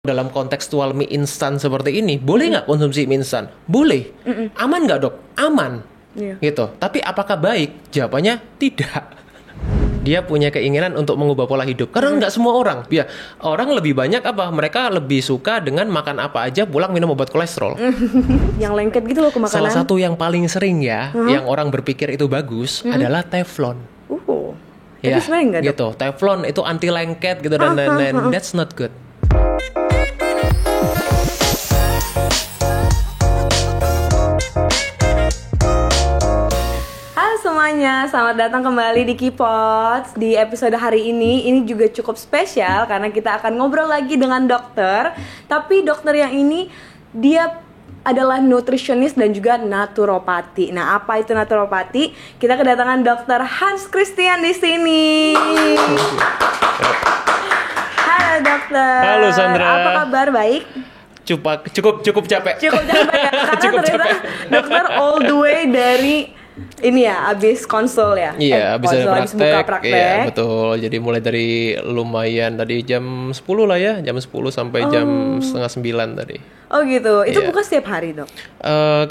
Dalam kontekstual mie instan seperti ini, boleh nggak konsumsi mie instan? Boleh. Aman nggak, Dok? Aman. Iya. Gitu. Tapi apakah baik? Jawabannya tidak. Dia punya keinginan untuk mengubah pola hidup. Karena nggak semua orang. Ya, orang lebih banyak apa? Mereka lebih suka dengan makan apa aja, pulang minum obat kolesterol. Yang lengket gitu loh ke makanan. Salah satu yang paling sering ya, yang orang berpikir itu bagus adalah teflon. Tapi sebenarnya enggak, Dok. Gitu. Teflon itu anti lengket gitu dan lain-lain. That's not good. Semuanya, selamat datang kembali di Kipots. Di episode hari ini juga cukup spesial karena kita akan ngobrol lagi dengan dokter. Tapi dokter yang ini dia adalah nutritionist dan juga naturopati. Nah, apa itu naturopati? Kita kedatangan dokter Hans Christian di sini. Halo dokter. Halo Sandra. Apa kabar? Baik? Cukup capek. Cukup capek ya? Karena Cukup ternyata capek. dokter all the way dari ini ya, abis konsul ya? Iya, abis ada buka praktek. Iya, betul. Jadi mulai dari lumayan tadi jam 10 lah ya. Jam 10 sampai jam setengah 9 tadi. Oh gitu, itu Iya. buka setiap hari, Dok?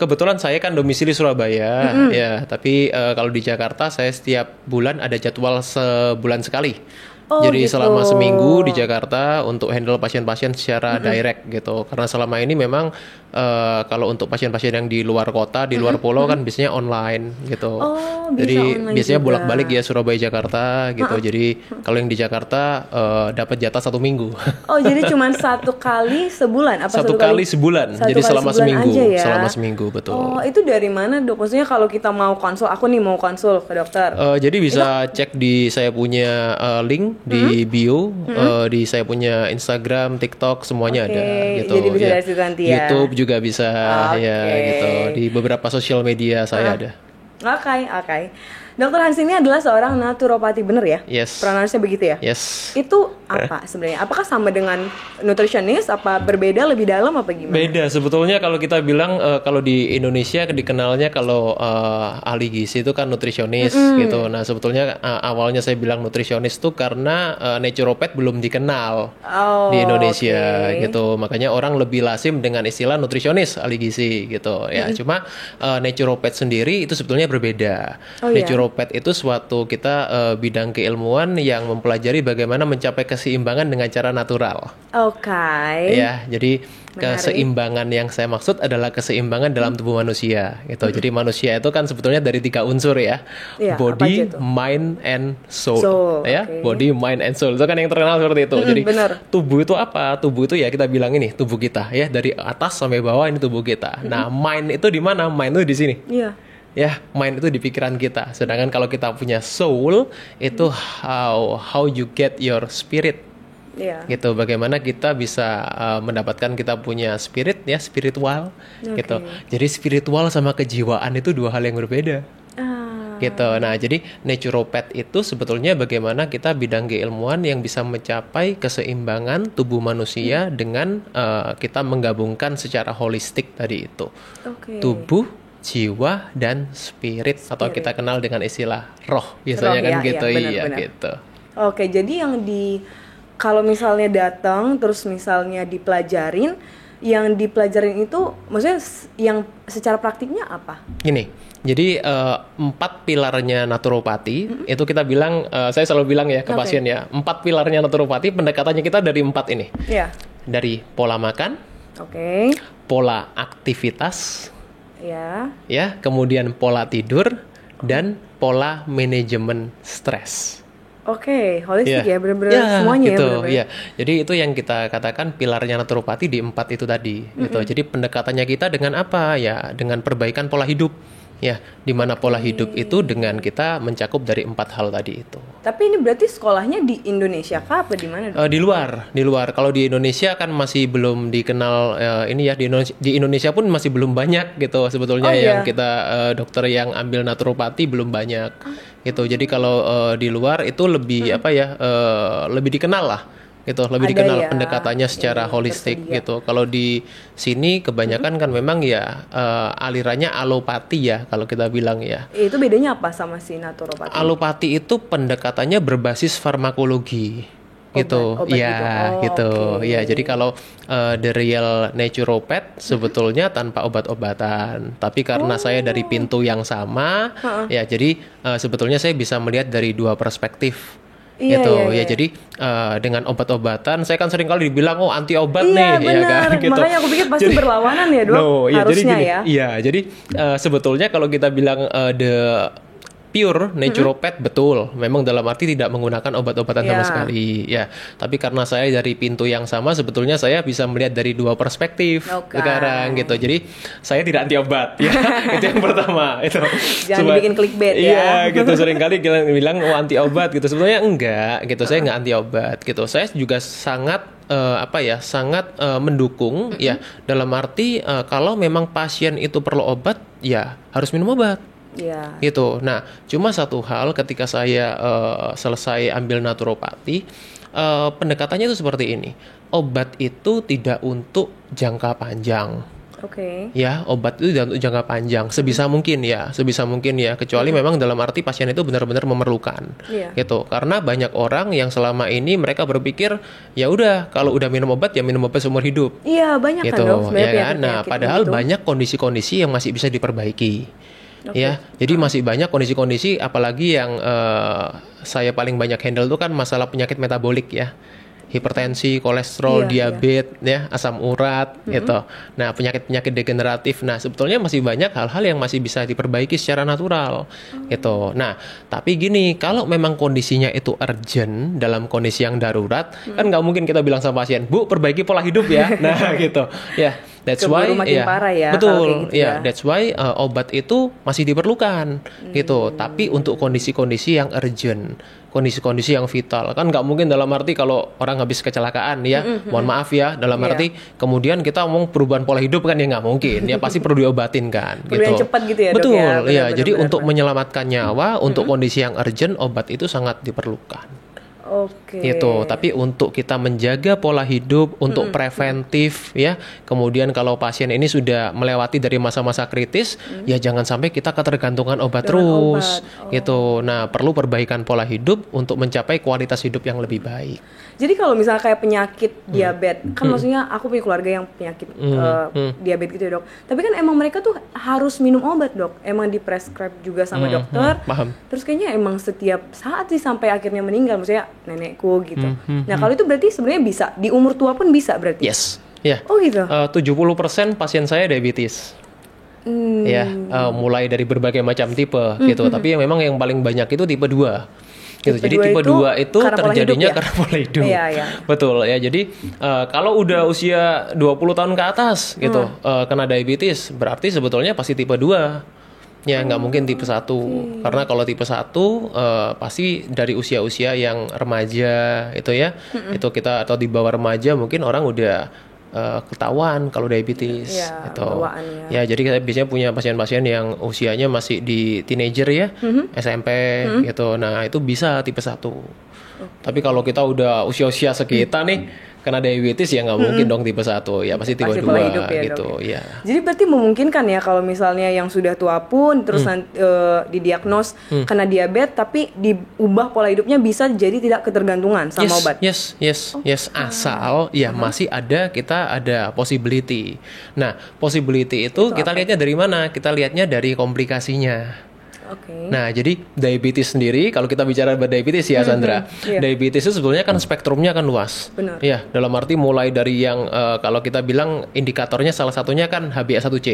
Kebetulan saya kan domisili Surabaya. Ya, tapi kalau di Jakarta saya setiap bulan ada jadwal sebulan sekali. Oh, Jadi gitu. selama seminggu di Jakarta untuk handle pasien-pasien secara direct gitu. Karena selama ini memang kalau untuk pasien-pasien yang di luar kota, di luar pulau kan biasanya online gitu. Oh, bisa Jadi online biasanya juga. bolak-balik ya Surabaya Jakarta gitu. Jadi kalau yang di Jakarta dapat jatah 1 minggu. Oh, jadi cuma satu kali sebulan? Apa Satu kali sebulan. Satu Jadi kali selama sebulan seminggu. aja ya? Selama seminggu, betul. Oh, itu dari mana, Dok? Maksudnya kalau kita mau konsul, aku nih mau konsul ke dokter. Jadi bisa cek di saya punya link di bio, di saya punya Instagram, TikTok, semuanya Oke, ada gitu. jadi bisa dari situ nanti ya? YouTube juga bisa ya Oke. gitu. Di beberapa sosial media saya ada. Oke. Dokter Hans ini adalah seorang naturopati, bener ya? Yes. Pronounsnya begitu ya? Yes. Itu apa sebenarnya? Apakah sama dengan nutritionist? Apa berbeda lebih dalam apa gimana? Beda sebetulnya kalau kita bilang kalau di Indonesia dikenalnya kalau ahli gizi itu kan nutrisionis gitu. Nah sebetulnya awalnya saya bilang nutrisionis tuh karena naturopath belum dikenal di Indonesia gitu. Makanya orang lebih lazim dengan istilah nutrisionis ahli gizi gitu ya. Cuma naturopath sendiri itu sebetulnya berbeda. Oh, iya? Naturopath itu suatu bidang keilmuan yang mempelajari bagaimana mencapai keseimbangan dengan cara natural. Oke. Ya, jadi Menarik. keseimbangan yang saya maksud adalah keseimbangan dalam tubuh manusia gitu. Jadi manusia itu kan sebetulnya dari 3 unsur ya. Iya, apa aja Body, tuh? mind, and soul. Ya, oke. body, mind, and soul. Itu kan yang terkenal seperti itu. Jadi bener. tubuh itu apa? Tubuh itu ya kita bilang ini tubuh kita ya, dari atas sampai bawah ini tubuh kita. Nah, mind itu di mana? Mind itu di sini. Iya. Ya, mind itu di pikiran kita. Sedangkan kalau kita punya soul, itu how you get your spirit. Iya. Gitu, bagaimana kita bisa mendapatkan kita punya spirit ya, spiritual gitu. Jadi spiritual sama kejiwaan itu 2 hal yang berbeda. Gitu. Nah, jadi naturopath itu sebetulnya bagaimana kita bidang keilmuan yang bisa mencapai keseimbangan tubuh manusia dengan kita menggabungkan secara holistik tadi itu. Oke. Tubuh, jiwa, dan spirit atau kita kenal dengan istilah roh biasanya Roh, kan ya, gitu. ya, Iya benar. gitu. Oke, jadi kalau misalnya datang terus misalnya dipelajarin, yang dipelajarin itu maksudnya yang secara praktiknya apa? Gini, jadi 4 pilarnya naturopati itu kita bilang, saya selalu bilang ya ke pasien ya, 4 pilarnya naturopati pendekatannya kita dari 4 ini. Iya. Dari pola makan, Oke. pola aktivitas, Ya. ya, kemudian pola tidur dan pola manajemen stres. Oke, holistik Iya. ya, benar-benar semuanya gitu, ya, benar-benar. ya. Jadi itu yang kita katakan pilarnya naturopati di 4 itu tadi, gitu. Jadi pendekatannya kita dengan apa? Ya, dengan perbaikan pola hidup. Ya, di mana pola hidup itu dengan kita mencakup dari 4 hal tadi itu. Tapi ini berarti sekolahnya di Indonesia kah apa di mana? Di luar. Kalau di Indonesia kan masih belum dikenal ini ya, di Indonesia pun masih belum banyak gitu sebetulnya Oh, iya. yang kita dokter yang ambil naturopati belum banyak gitu. Jadi kalau di luar itu lebih lebih dikenal lah gitu, lebih Ada dikenal ya, pendekatannya secara yang holistik tersedia. gitu. Kalau di sini kebanyakan kan memang ya alirannya alopati ya kalau kita bilang ya. Itu bedanya apa sama si naturopati? Alopati itu pendekatannya berbasis farmakologi. gitu. obat Iya, gitu. Oh, gitu. oke. Ya, jadi kalau the real naturopath sebetulnya tanpa obat-obatan. Tapi karena saya dari pintu yang sama, ya jadi sebetulnya saya bisa melihat dari dua perspektif. Iya, Gitu. iya, Ya, iya. jadi dengan obat-obatan saya kan sering kali dibilang oh anti obat Iya, nih, ya kan benar. gitu. Makanya aku pikir pasti berlawanan ya, Dok. Iya, jadi Harusnya gini, ya. iya, jadi sebetulnya kalau kita bilang the pure naturopath betul, memang dalam arti tidak menggunakan obat-obatan sama Ya. sekali, ya. Tapi karena saya dari pintu yang sama, sebetulnya saya bisa melihat dari dua perspektif Oke. sekarang gitu. Jadi saya tidak anti obat, ya. Itu yang pertama. Itu. Jangan dibikin clickbait ya. Iya, gitu seringkali kita bilang oh anti obat gitu. Sebenarnya enggak, gitu. Saya enggak anti obat, gitu. Saya juga sangat sangat mendukung ya dalam arti kalau memang pasien itu perlu obat ya harus minum obat Iya. gitu. Nah, cuma satu hal ketika saya selesai ambil naturopati, pendekatannya itu seperti ini. Obat itu tidak untuk jangka panjang. Oke. Ya, obat itu tidak untuk jangka panjang. Sebisa mungkin ya, kecuali memang dalam arti pasien itu benar-benar memerlukan. Iya. Gitu. Karena banyak orang yang selama ini mereka berpikir ya udah kalau udah minum obat ya minum obat seumur hidup. Iya, banyak kan, Gitu, Dok, ya sebenarnya kan? Nah, penyakit-penyakit padahal gitu. banyak kondisi-kondisi yang masih bisa diperbaiki. Ya, jadi masih banyak kondisi-kondisi apalagi yang saya paling banyak handle itu kan masalah penyakit metabolik ya. Hipertensi, kolesterol, Iya, diabetes, ya, asam urat, gitu. Nah, penyakit-penyakit degeneratif. Nah, sebetulnya masih banyak hal-hal yang masih bisa diperbaiki secara natural, gitu. Nah, tapi gini, kalau memang kondisinya itu urgent dalam kondisi yang darurat, kan nggak mungkin kita bilang sama pasien, Bu, perbaiki pola hidup ya. Nah, gitu. Ya, that's why, Keburu makin parah ya, kalau betul. kayak gitu ya. That's why obat itu masih diperlukan, gitu. Tapi untuk kondisi-kondisi yang urgent, kondisi-kondisi yang vital, kan nggak mungkin dalam arti kalau orang habis kecelakaan ya, mohon maaf ya, dalam Iya. arti kemudian kita ngomong perubahan pola hidup kan ya nggak mungkin, ya pasti perlu diobatin kan, Perlu yang cepat gitu ya, Dok, betul, ya? ya. Benar-benar, Jadi untuk benar. menyelamatkan nyawa, untuk kondisi yang urgent, obat itu sangat diperlukan. Oke. Gitu. Tapi untuk kita menjaga pola hidup, untuk preventif ya. Kemudian kalau pasien ini sudah melewati dari masa-masa kritis, ya jangan sampai kita ketergantungan obat Dengan terus. obat. Gitu. Nah, perlu perbaikan pola hidup untuk mencapai kualitas hidup yang lebih baik. Jadi kalau misalnya kayak penyakit diabetes, kan maksudnya aku punya keluarga yang penyakit diabetes gitu ya, Dok. Tapi kan emang mereka tuh harus minum obat, Dok. Emang diprescribe juga sama dokter. Paham. Terus kayaknya emang setiap saat sih sampai akhirnya meninggal, maksudnya nenekku gitu. Nah, kalau itu berarti sebenarnya bisa di umur tua pun bisa berarti. Yes. Ya. Oh gitu. 70% pasien saya diabetes. Ya, mulai dari berbagai macam tipe gitu. Tapi yang memang yang paling banyak itu tipe 2. Gitu. Jadi tipe 2 itu karena pola terjadinya hidup ya? karena pola hidup. Iya, iya. Betul ya. Jadi kalau udah usia 20 tahun ke atas gitu kena diabetes, berarti sebetulnya pasti tipe 2. Ya, nggak mungkin tipe 1. Karena kalau tipe 1 pasti dari usia-usia yang remaja itu ya. Itu kita atau di bawah remaja mungkin orang udah ketahuan kalau diabetes Iya, gitu. bawaannya. Ya, jadi kita biasanya punya pasien-pasien yang usianya masih di teenager ya, SMP gitu. Nah, itu bisa tipe 1. Tapi kalau kita udah usia-usia sekitar nih kena diabetes ya nggak mungkin dong tipe 1. Ya pasti tipe Pasti 2 pola hidup ya, gitu. Dok. Ya. Jadi berarti memungkinkan ya kalau misalnya yang sudah tua pun terus didiagnos kena diabetes tapi diubah pola hidupnya bisa jadi tidak ketergantungan sama obat. Yes. Asal ya masih kita ada possibility. Nah, possibility itu kita lihatnya dari mana? Kita lihatnya dari komplikasinya. Oke. Nah, jadi diabetes sendiri, kalau kita bicara diabetes ya Sandra, iya. diabetes itu sebetulnya kan spektrumnya kan luas. Benar. Ya, dalam arti mulai dari yang kalau kita bilang indikatornya salah satunya kan HbA1c.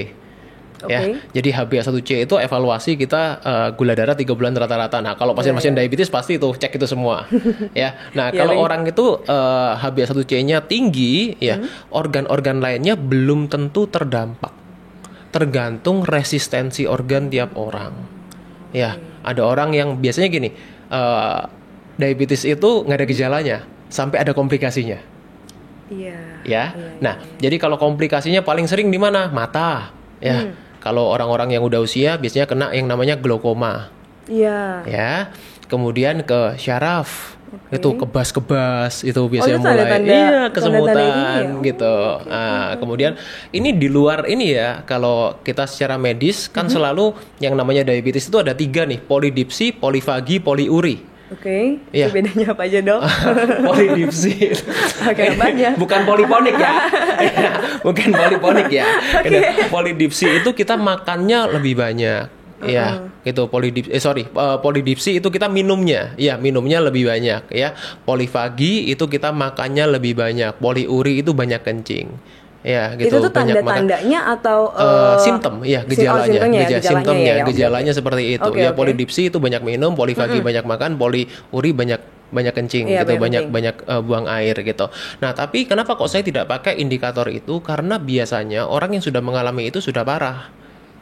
Ya, Oke. jadi HbA1c itu evaluasi kita gula darah 3 bulan rata-rata. Nah, kalau pasien-pasien diabetes pasti itu cek itu semua. Ya, nah Iya, kalau lagi. orang itu HbA1c-nya tinggi, ya organ-organ lainnya belum tentu terdampak. Tergantung resistensi organ tiap orang. Ya, ada orang yang biasanya gini, diabetes itu nggak ada gejalanya, sampai ada komplikasinya. Iya. Ya, nah, jadi kalau komplikasinya paling sering di mana? Mata. Ya, kalau orang-orang yang udah usia biasanya kena yang namanya glaukoma. Iya. Ya, kemudian ke syaraf. Itu kebas-kebas itu biasanya itu mulai tanda-tanda- kesemutan tanda-tanda ini ya? gitu. Kemudian ini di luar ini ya, kalau kita secara medis kan selalu yang namanya diabetes itu ada 3 nih, polidipsi, polifagi, poliuri. Oke, Iya. itu bedanya apa aja dok? Polidipsi. Oke, banyak. Bukan poliponik ya. Bukan poliponik ya. Polidipsi itu kita makannya lebih banyak. Ya, gitu. Polidipsi itu kita minumnya. Ya, minumnya lebih banyak ya. Polifagi itu kita makannya lebih banyak. Poliuri itu banyak kencing. Ya, gitu. Itu tuh Banyak makan. tanda-tandanya atau Simptom, ya gejalanya, gejalanya ya, gejalanya seperti itu. Oke, Ya oke. polidipsi itu banyak minum, polifagi banyak makan, poliuri banyak kencing Iya, gitu, banyak banyak buang air gitu. Nah, tapi kenapa kok saya tidak pakai indikator itu? Karena biasanya orang yang sudah mengalami itu sudah parah.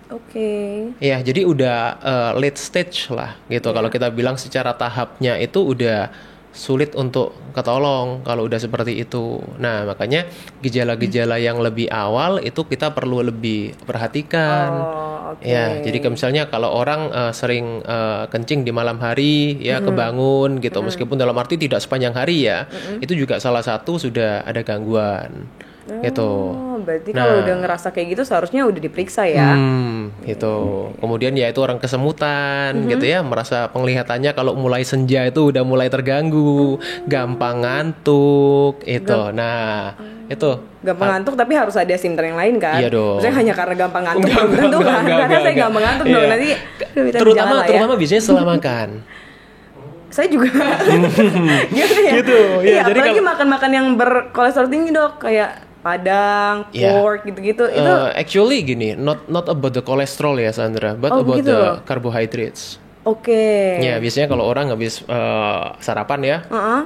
Oke. Ya, jadi udah late stage lah gitu. Kalau kita bilang secara tahapnya itu udah sulit untuk ketolong kalau udah seperti itu. Nah, makanya gejala-gejala yang lebih awal itu kita perlu lebih perhatikan. Oh, oke. Ya, jadi misalnya kalau orang sering kencing di malam hari, ya kebangun gitu, meskipun dalam arti tidak sepanjang hari ya, itu juga salah satu sudah ada gangguan. Gitu. Oh, berarti kalau udah ngerasa kayak gitu seharusnya udah diperiksa ya. Gitu. Kemudian ya itu orang kesemutan gitu ya, merasa penglihatannya kalau mulai senja itu udah mulai terganggu, gampang ngantuk itu. Nah, itu Gampang ngantuk tapi harus ada simptom yang lain kan? Iya dong. Maksudnya hanya karena gampang ngantuk Enggak, belum tentu kan? Karena saya enggak. gampang ngantuk Iya. dong nanti minta terutama gejala ya. terutama biasanya setelah makan. Saya juga gimana ya? Gitu, ya, Iya, jadi apalagi kalau- makan-makan yang berkolesterol tinggi dok, kayak padang, Iya. pork gitu-gitu itu. Actually gini, not about the cholesterol ya Sandra, but Oh, about begitu. the carbohydrates. Oke. Ya, biasanya kalau orang habis sarapan ya, Heeh.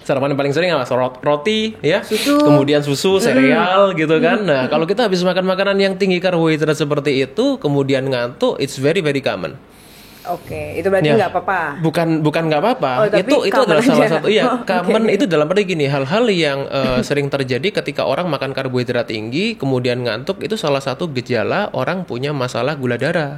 sarapan yang paling sering apa? Roti ya, Susu. kemudian susu, sereal gitu kan. Nah, kalau kita habis makan makanan yang tinggi karbohidrat seperti itu, kemudian ngantuk, it's very very common. Oke, itu berarti Ya. nggak apa-apa. Bukan nggak apa-apa. Oh, tapi itu common adalah salah aja. satu. Iya, Oh, oke. common itu dalam arti gini, hal-hal yang sering terjadi ketika orang makan karbohidrat tinggi, kemudian ngantuk, itu salah satu gejala orang punya masalah gula darah.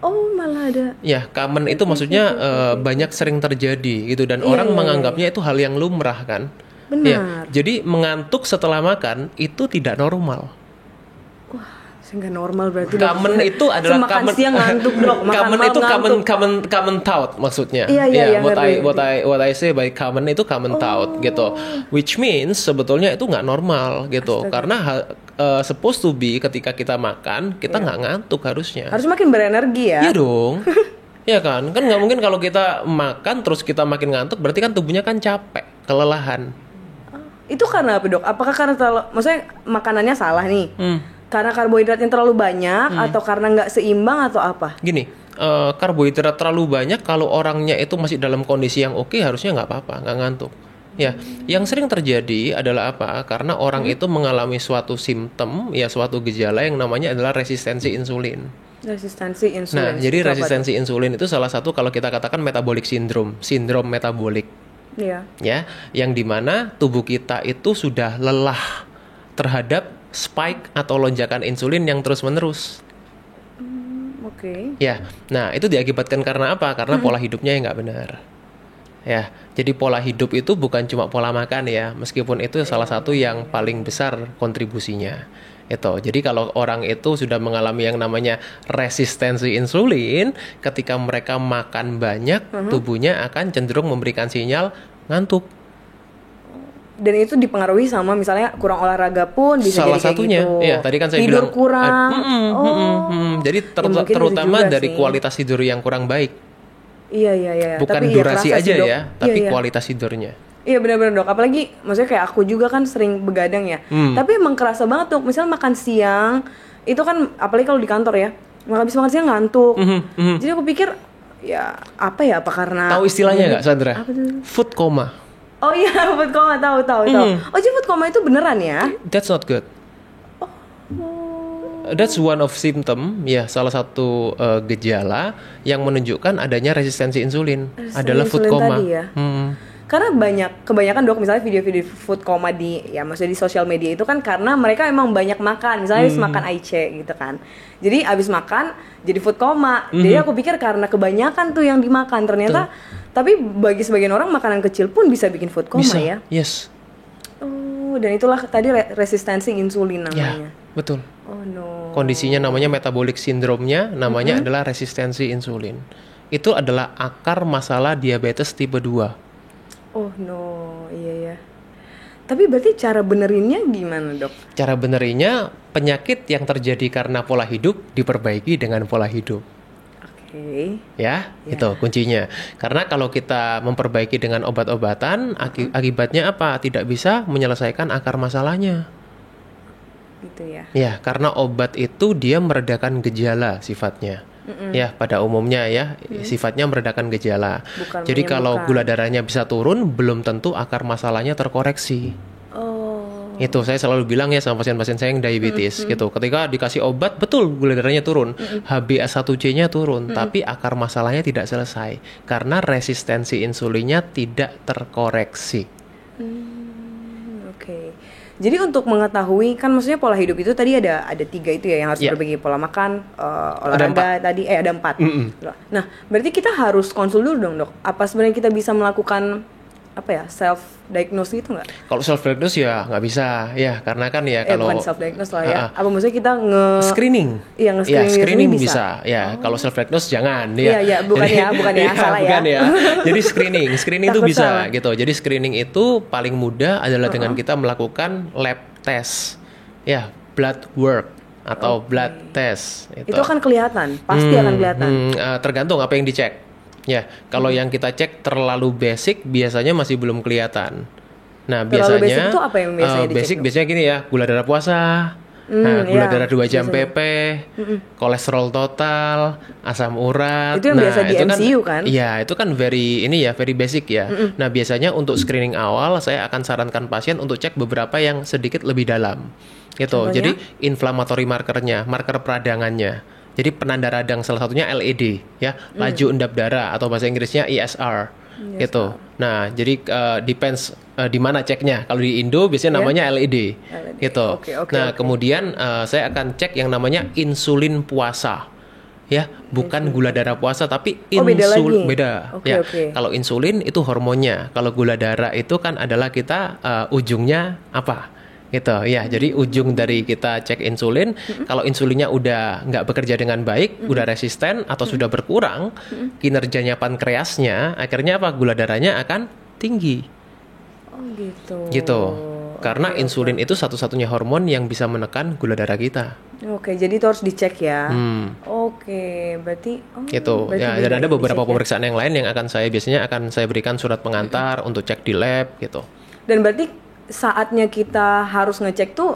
Oh, malah ada. Ya, common itu maksudnya banyak sering terjadi gitu, dan orang menganggapnya itu hal yang lumrah kan. Benar. Ya, jadi mengantuk setelah makan itu tidak normal. Saya nggak normal berarti. dok. Common itu adalah Semakan common. siang ngantuk dok, makan Common malam itu ngantuk. common thought maksudnya. Iya, Ya, ngerti. what I say by common itu common thought gitu. Which means sebetulnya itu nggak normal gitu. Karena supposed to be ketika kita makan kita nggak ngantuk harusnya. Harus makin berenergi ya. Iya dong. Iya kan? Kan nggak mungkin kalau kita makan terus kita makin ngantuk, berarti kan tubuhnya kan capek, kelelahan. Itu karena apa dok? Apakah karena maksudnya makanannya salah nih? Hmm. Karena karbohidratnya terlalu banyak atau karena nggak seimbang atau apa? Gini, karbohidrat terlalu banyak kalau orangnya itu masih dalam kondisi yang oke, harusnya nggak apa-apa, nggak ngantuk. Ya, yang sering terjadi adalah apa? Karena orang itu mengalami suatu simptom, ya suatu gejala yang namanya adalah resistensi insulin. Resistensi insulin. Nah, jadi Itu apa resistensi insulin itu salah satu kalau kita katakan metabolic syndrome, sindrom metabolik. tuh? Iya. Ya, yang dimana tubuh kita itu sudah lelah terhadap spike atau lonjakan insulin yang terus-menerus. Oke. Ya, nah itu diakibatkan karena apa? Karena pola hidupnya yang nggak benar. Ya, jadi pola hidup itu bukan cuma pola makan ya, meskipun itu salah satu yang paling besar kontribusinya. Itu. Jadi kalau orang itu sudah mengalami yang namanya resistensi insulin, ketika mereka makan banyak, tubuhnya akan cenderung memberikan sinyal ngantuk. Dan itu dipengaruhi sama misalnya kurang olahraga pun bisa Salah jadi kayak satunya, gitu. ya tadi kan saya tidur bilang kurang. jadi Ya, mungkin itu terutama juga dari sih. kualitas tidur yang kurang baik, Iya. bukan Tapi durasi kerasa aja sih, Dok. ya, tapi Iya. kualitas tidurnya. Iya benar-benar dok. Apalagi maksudnya kayak aku juga kan sering begadang ya. Tapi emang kerasa banget dok. Misalnya makan siang itu kan apalagi kalau di kantor ya. Habis makan siang ngantuk. Jadi aku pikir ya apa ya? Apa karena Tahu istilahnya nggak, Sandra? Apa tuh? Food coma. Oh iya food coma tahu. Oh jadi food coma itu beneran ya? That's not good. That's one of symptom, ya salah satu gejala yang menunjukkan adanya resistensi insulin adalah food insulin coma. tadi ya? Karena kebanyakan dok misalnya video-video food coma di ya maksudnya di sosial media itu kan karena mereka emang banyak makan misalnya habis makan AIC gitu kan jadi abis makan jadi food coma jadi aku pikir karena kebanyakan tuh yang dimakan ternyata tapi bagi sebagian orang makanan kecil pun bisa bikin food coma Bisa, ya yes, oh dan itulah tadi resistensi insulin namanya ya betul. oh no Kondisinya namanya metabolic syndrome-nya namanya adalah resistensi insulin. itu adalah akar masalah diabetes tipe 2. Oh no, iya ya. Tapi berarti cara benerinnya gimana, Dok? Cara benerinnya, penyakit yang terjadi karena pola hidup diperbaiki dengan pola hidup. Oke. Ya, itu kuncinya. Karena kalau kita memperbaiki dengan obat-obatan, akibatnya apa? Tidak bisa menyelesaikan akar masalahnya. Gitu ya. Ya, karena obat itu dia meredakan gejala sifatnya. Ya, pada umumnya ya, sifatnya meredakan gejala. Bukan Jadi kalau menyembuhkan. gula darahnya bisa turun, belum tentu akar masalahnya terkoreksi. Oh. Itu saya selalu bilang ya sama pasien-pasien saya yang diabetes gitu. Ketika dikasih obat, betul gula darahnya turun, HbA1c-nya turun, tapi akar masalahnya tidak selesai karena resistensi insulinnya tidak terkoreksi. Oke. Jadi untuk mengetahui kan maksudnya pola hidup itu tadi ada 3 itu ya yang harus diperbaiki, pola makan, olahraga tadi ada 4. Nah, berarti kita harus konsul dulu dong, Dok. Apa sebenarnya kita bisa melakukan apa ya, self diagnose gitu nggak? Kalau self diagnose ya nggak bisa ya, karena kan ya kalau Bukan self diagnose lah ya. Apa maksudnya kita screening? Iya, Ya, screening bisa. Ya, kalau self diagnose jangan ya. Iya, bukan ya, salah bukan ya. Jadi screening itu Takut bisa salah. gitu. Jadi screening itu paling mudah adalah dengan kita melakukan lab test. Ya, blood work atau blood test. Itu akan kelihatan, pasti akan kelihatan. Tergantung apa yang dicek. Ya, kalau yang kita cek terlalu basic biasanya masih belum kelihatan. Nah, Terlalu biasanya basic itu apa yang biasanya dicek, basic Dok? biasanya gini ya, gula darah puasa. Gula darah 2 jam biasanya. PP, kolesterol total, asam urat. Itu yang biasa di MCU kan? Iya, itu kan very basic ya. Nah, biasanya untuk screening awal saya akan sarankan pasien untuk cek beberapa yang sedikit lebih dalam. Gitu. Contohnya? Jadi inflammatory markernya, marker peradangannya. Jadi penanda radang salah satunya LED ya, laju endap darah atau bahasa Inggrisnya ESR. Gitu. Nah, jadi depends di mana ceknya. Kalau di Indo biasanya namanya LED. Gitu. Oke. Kemudian saya akan cek yang namanya insulin puasa. Ya, bukan gula darah puasa tapi insulin. Beda. Oke. Kalau insulin itu hormonnya. Kalau gula darah itu kan adalah kita ujungnya apa? Gitu ya, jadi ujung dari kita cek insulin, kalau insulinnya udah nggak bekerja dengan baik, udah resisten atau sudah berkurang kinerjanya pankreasnya, akhirnya apa, gula darahnya akan tinggi. Oh gitu. Gitu. Karena insulin itu satu-satunya hormon yang bisa menekan gula darah kita. Oke, jadi itu harus dicek ya. Oke, berarti Gitu. berarti Ya, beda dan ada beberapa dicek ya. pemeriksaan yang lain yang biasanya akan saya berikan surat pengantar untuk cek di lab gitu. Dan berarti saatnya kita harus ngecek tuh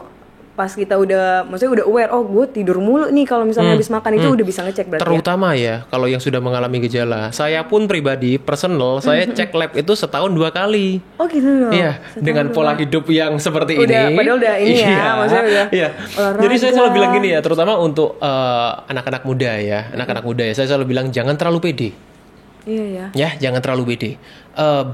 pas kita maksudnya udah aware, oh gue tidur mulu nih kalau misalnya habis makan, itu udah bisa ngecek berarti. Terutama ya kalau yang sudah mengalami gejala. Saya pun pribadi, personal, saya cek lab itu setahun 2 kali. Oh gitu loh. Iya, dengan pola hidup yang seperti ini. Padahal udah ini ya, Iya, maksudnya udah iya. olahraga. Jadi saya selalu bilang gini ya, terutama untuk anak-anak muda ya, saya selalu bilang jangan terlalu pede. Iya ya. Ya, jangan terlalu pede.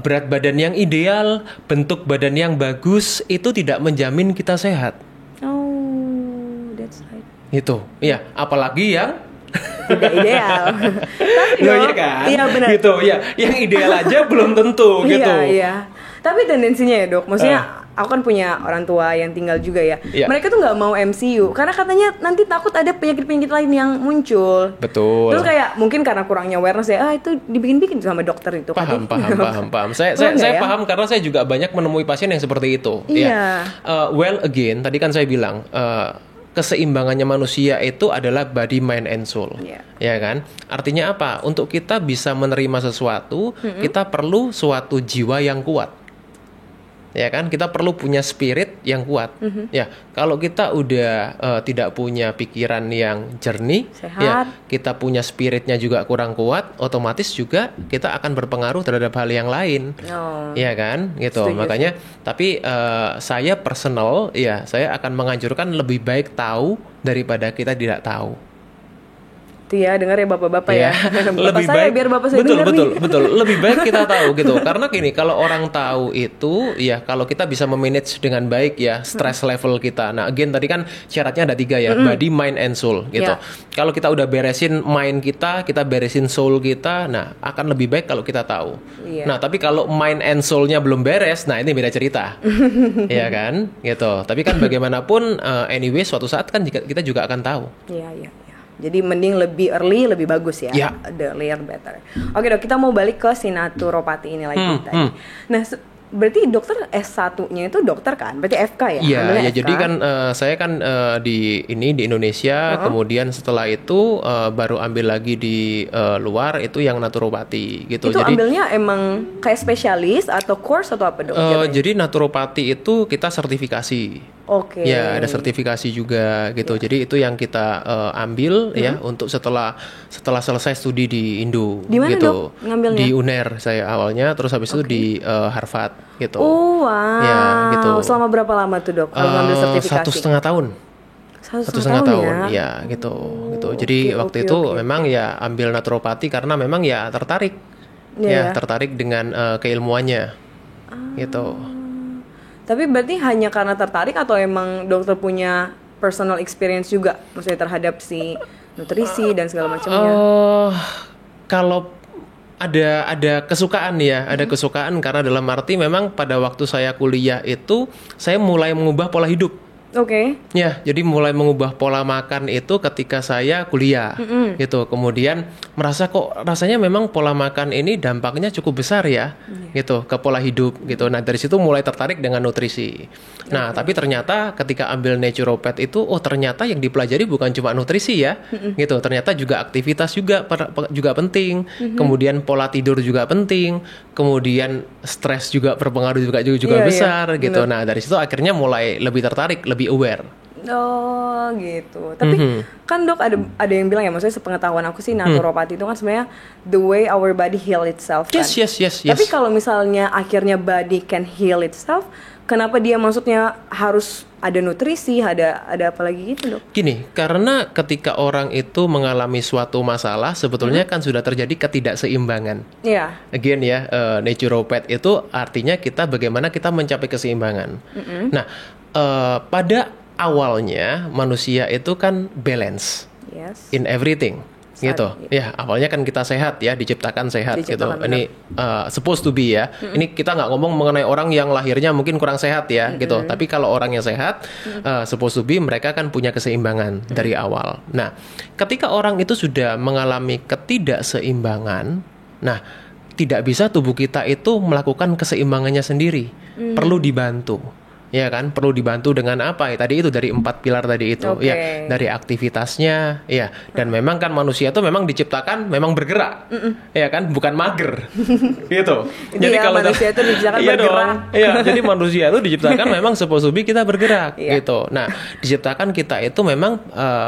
Berat badan yang ideal, bentuk badan yang bagus itu tidak menjamin kita sehat. Oh, that's right. Gitu. Iya, apalagi yang Tidak ideal. Tapi Loh, Dok, iya kan? Iya benar. Gitu, ya. Yang ideal aja belum tentu gitu. Iya. Tapi tendensinya ya, Dok, maksudnya aku kan punya orang tua yang tinggal juga ya. Iya. Mereka tuh nggak mau MCU karena katanya nanti takut ada penyakit-penyakit lain yang muncul. Betul. Terus kayak mungkin karena kurangnya awareness ya, itu dibikin-bikin sama dokter itu. Paham. Saya Enggak ya? paham karena saya juga banyak menemui pasien yang seperti itu. Iya. Ya. Well again, tadi kan saya bilang keseimbangannya manusia itu adalah body, mind, and soul. Iya. Ya kan? Artinya apa? Untuk kita bisa menerima sesuatu, kita perlu suatu jiwa yang kuat. Ya kan, kita perlu punya spirit yang kuat. Ya, kalau kita udah tidak punya pikiran yang jernih, Sehat. ya kita punya spiritnya juga kurang kuat, otomatis juga kita akan berpengaruh terhadap hal yang lain. Oh. Ya kan, gitu. Setuju, Makanya, tapi saya personal, ya saya akan menganjurkan lebih baik tahu daripada kita tidak tahu. Itu ya, dengar ya bapak-bapak ya. Bapak Lebih saya baik, biar bapak saya betul, dengar betul, nih. betul. Lebih baik kita tahu gitu. Karena gini, kalau orang tahu itu, ya kalau kita bisa memanage dengan baik ya stress level kita. Nah, again tadi kan syaratnya ada 3 ya, body, mind, and soul gitu. Ya. Kalau kita udah beresin mind kita beresin soul kita, nah akan lebih baik kalau kita tahu. Iya. Nah, tapi kalau mind and soul-nya belum beres, nah ini beda cerita. Iya kan? Gitu. Tapi kan bagaimanapun anyway suatu saat kan kita juga akan tahu. Iya. Jadi mending lebih early lebih bagus ya. Ya. The earlier better. Oke dok, kita mau balik ke si naturopati ini lagi tadi. Nah, berarti dokter S1-nya itu dokter kan? Berarti FK ya? Iya, Ambilnya ya FK. jadi kan saya kan di Indonesia, kemudian setelah itu baru ambil lagi di luar itu yang naturopati gitu. Itu Jadi ambilnya emang kayak spesialis atau course atau apa dok? jatuhnya? jadi naturopati itu kita sertifikasi. Oke. Ya, ada sertifikasi juga gitu. Jadi itu yang kita ambil ya untuk setelah selesai studi di Indo Di mana, gitu. Dok, ngambilnya? Di UNER saya awalnya, terus habis itu di Harvard gitu. Oh wow. Ya, gitu. Selama berapa lama tuh dok kalau ngambil sertifikasi? 1,5 tahun. Satu 1,5 tahun, ya. ya gitu. Jadi oke, waktu oke, itu oke. memang ya ambil naturopati karena memang ya tertarik. Iya, ya. Tertarik dengan keilmuannya. Gitu. Tapi berarti hanya karena tertarik atau emang dokter punya personal experience juga, maksudnya terhadap si nutrisi dan segala macamnya? Kalau ada kesukaan ya, ada kesukaan karena dalam arti memang pada waktu saya kuliah itu saya mulai mengubah pola hidup. Oke. Ya, jadi mulai mengubah pola makan itu ketika saya kuliah, gitu. Kemudian merasa kok rasanya memang pola makan ini dampaknya cukup besar ya, gitu, ke pola hidup, gitu. Nah dari situ mulai tertarik dengan nutrisi. Nah tapi ternyata ketika ambil naturopath itu, oh ternyata yang dipelajari bukan cuma nutrisi ya, gitu. Ternyata juga aktivitas juga penting, kemudian pola tidur juga penting, kemudian stres juga berpengaruh juga Iya, besar, iya, gitu. bener. Nah dari situ akhirnya mulai lebih tertarik, lebih aware. Oh gitu. Tapi kan dok ada yang bilang ya, maksudnya sepengetahuan aku sih naturopati itu kan sebenarnya the way our body heal itself kan. Yes. Tapi kalau misalnya akhirnya body can heal itself, kenapa dia maksudnya harus ada nutrisi, ada apa lagi gitu dok? Gini, karena ketika orang itu mengalami suatu masalah, sebetulnya kan sudah terjadi ketidakseimbangan. Iya. Again ya, naturopath itu artinya bagaimana kita mencapai keseimbangan. Nah, pada awalnya manusia itu kan balance Yes. in everything. Gitu. Ya, awalnya kan kita sehat ya, diciptakan sehat Diciptakan, gitu. Ini supposed to be ya. Ini kita nggak ngomong mengenai orang yang lahirnya mungkin kurang sehat ya, gitu. Tapi kalau orang yang sehat, supposed to be mereka kan punya keseimbangan dari awal. Nah, ketika orang itu sudah mengalami ketidakseimbangan, nah tidak bisa tubuh kita itu melakukan keseimbangannya sendiri. Perlu dibantu. Ya kan, perlu dibantu dengan apa ya? Tadi itu dari 4 pilar tadi itu, Oke. ya, dari aktivitasnya, ya, dan memang kan manusia itu memang diciptakan memang bergerak, ya kan, bukan mager, gitu. Jadi ya, manusia itu diciptakan bergerak. Iya, jadi manusia itu diciptakan memang supposed to be kita bergerak, Iya. gitu. Nah, diciptakan kita itu memang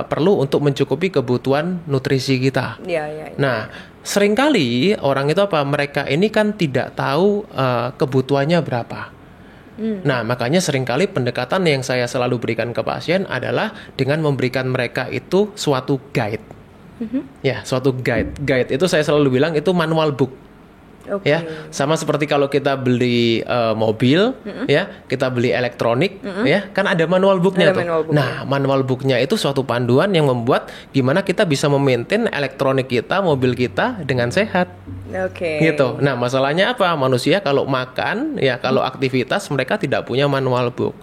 perlu untuk mencukupi kebutuhan nutrisi kita. Iya. Nah, seringkali orang itu mereka ini kan tidak tahu kebutuhannya berapa. Nah, makanya seringkali pendekatan yang saya selalu berikan ke pasien adalah dengan memberikan mereka itu suatu guide. Ya, suatu guide. Guide itu saya selalu bilang itu manual book. Oke. Ya, sama seperti kalau kita beli mobil, ya, kita beli elektronik, ya, kan ada manual booknya Ada tuh. manual booknya. Nah, manual booknya itu suatu panduan yang membuat gimana kita bisa memaintain elektronik kita, mobil kita dengan sehat. Oke. Gitu. Nah, masalahnya apa? Manusia kalau makan, ya, kalau aktivitas mereka tidak punya manual book.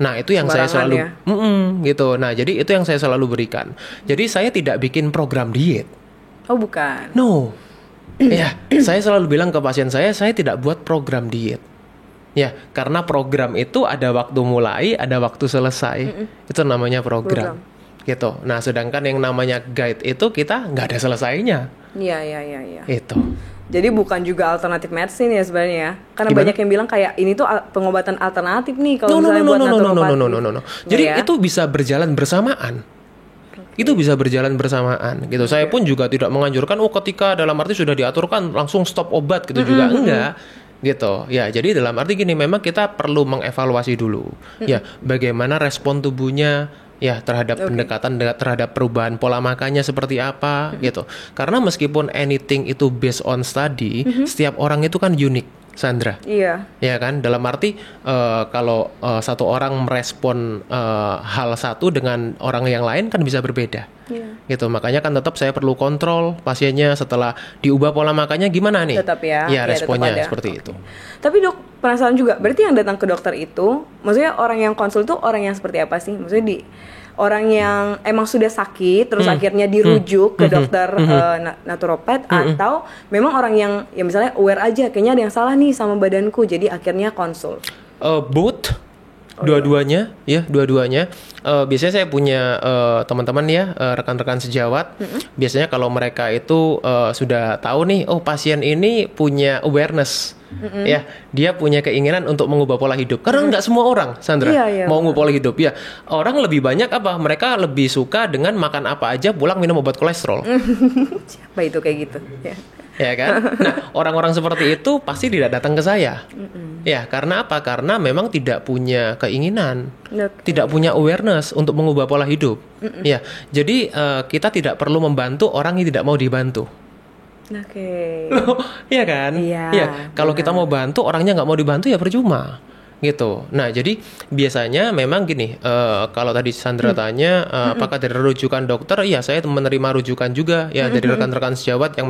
Nah, itu yang saya selalu, Sembarangan gitu. Nah, jadi itu yang saya selalu berikan. Jadi saya tidak bikin program diet. Oh bukan. No. Ya, saya selalu bilang ke pasien saya tidak buat program diet. Ya, karena program itu ada waktu mulai, ada waktu selesai. Itu namanya program. Gitu. Nah, sedangkan yang namanya guide itu kita nggak ada selesainya. Iya. Itu. Jadi bukan juga alternatif medicine ya sebenarnya ya. Karena Gimana? banyak yang bilang kayak ini tuh pengobatan alternatif nih kalau No. misalnya buat naturopati. No. Jadi Ya. itu bisa berjalan bersamaan. Itu bisa berjalan bersamaan gitu. Saya pun juga tidak menganjurkan ketika dalam arti sudah diaturkan langsung stop obat gitu juga enggak gitu. Ya, jadi dalam arti gini, memang kita perlu mengevaluasi dulu. Ya, bagaimana respon tubuhnya ya terhadap pendekatan terhadap perubahan pola makannya seperti apa gitu. Karena meskipun anything itu based on study, setiap orang itu kan unik. Sandra, Iya. ya kan, dalam arti kalau satu orang merespon hal satu dengan orang yang lain kan bisa berbeda. Gitu. Makanya kan tetap saya perlu kontrol pasiennya setelah diubah pola makannya gimana nih? Tetap ya. Ya, responnya tetap ada. seperti itu. Tapi dok, penasaran juga, berarti yang datang ke dokter itu, maksudnya orang yang konsul tuh orang yang seperti apa sih? Maksudnya orang yang emang sudah sakit, terus akhirnya dirujuk ke dokter naturopat, atau memang orang yang ya misalnya aware aja, kayaknya ada yang salah nih sama badanku, jadi akhirnya konsul. Both. Dua-duanya ya, dua-duanya. Biasanya saya punya teman-teman ya, rekan-rekan sejawat. Biasanya kalau mereka itu sudah tahu nih, oh pasien ini punya awareness, ya, dia punya keinginan untuk mengubah pola hidup. Karena nggak semua orang, Sandra, mau mengubah pola hidup ya. Orang lebih banyak apa? Mereka lebih suka dengan makan apa aja, pulang minum obat kolesterol. Siapa itu kayak gitu? Ya kan? Nah, orang-orang seperti itu pasti tidak datang ke saya. Ya, karena apa? Karena memang tidak punya keinginan, tidak punya awareness untuk mengubah pola hidup. Ya, jadi kita tidak perlu membantu orang yang tidak mau dibantu. Iya kan? Iya. Kalau kita mau bantu, orangnya nggak mau dibantu ya percuma. Gitu. Nah, jadi biasanya memang gini, kalau tadi Sandra tanya apakah dari rujukan dokter, iya saya menerima rujukan juga ya dari rekan-rekan sejawat yang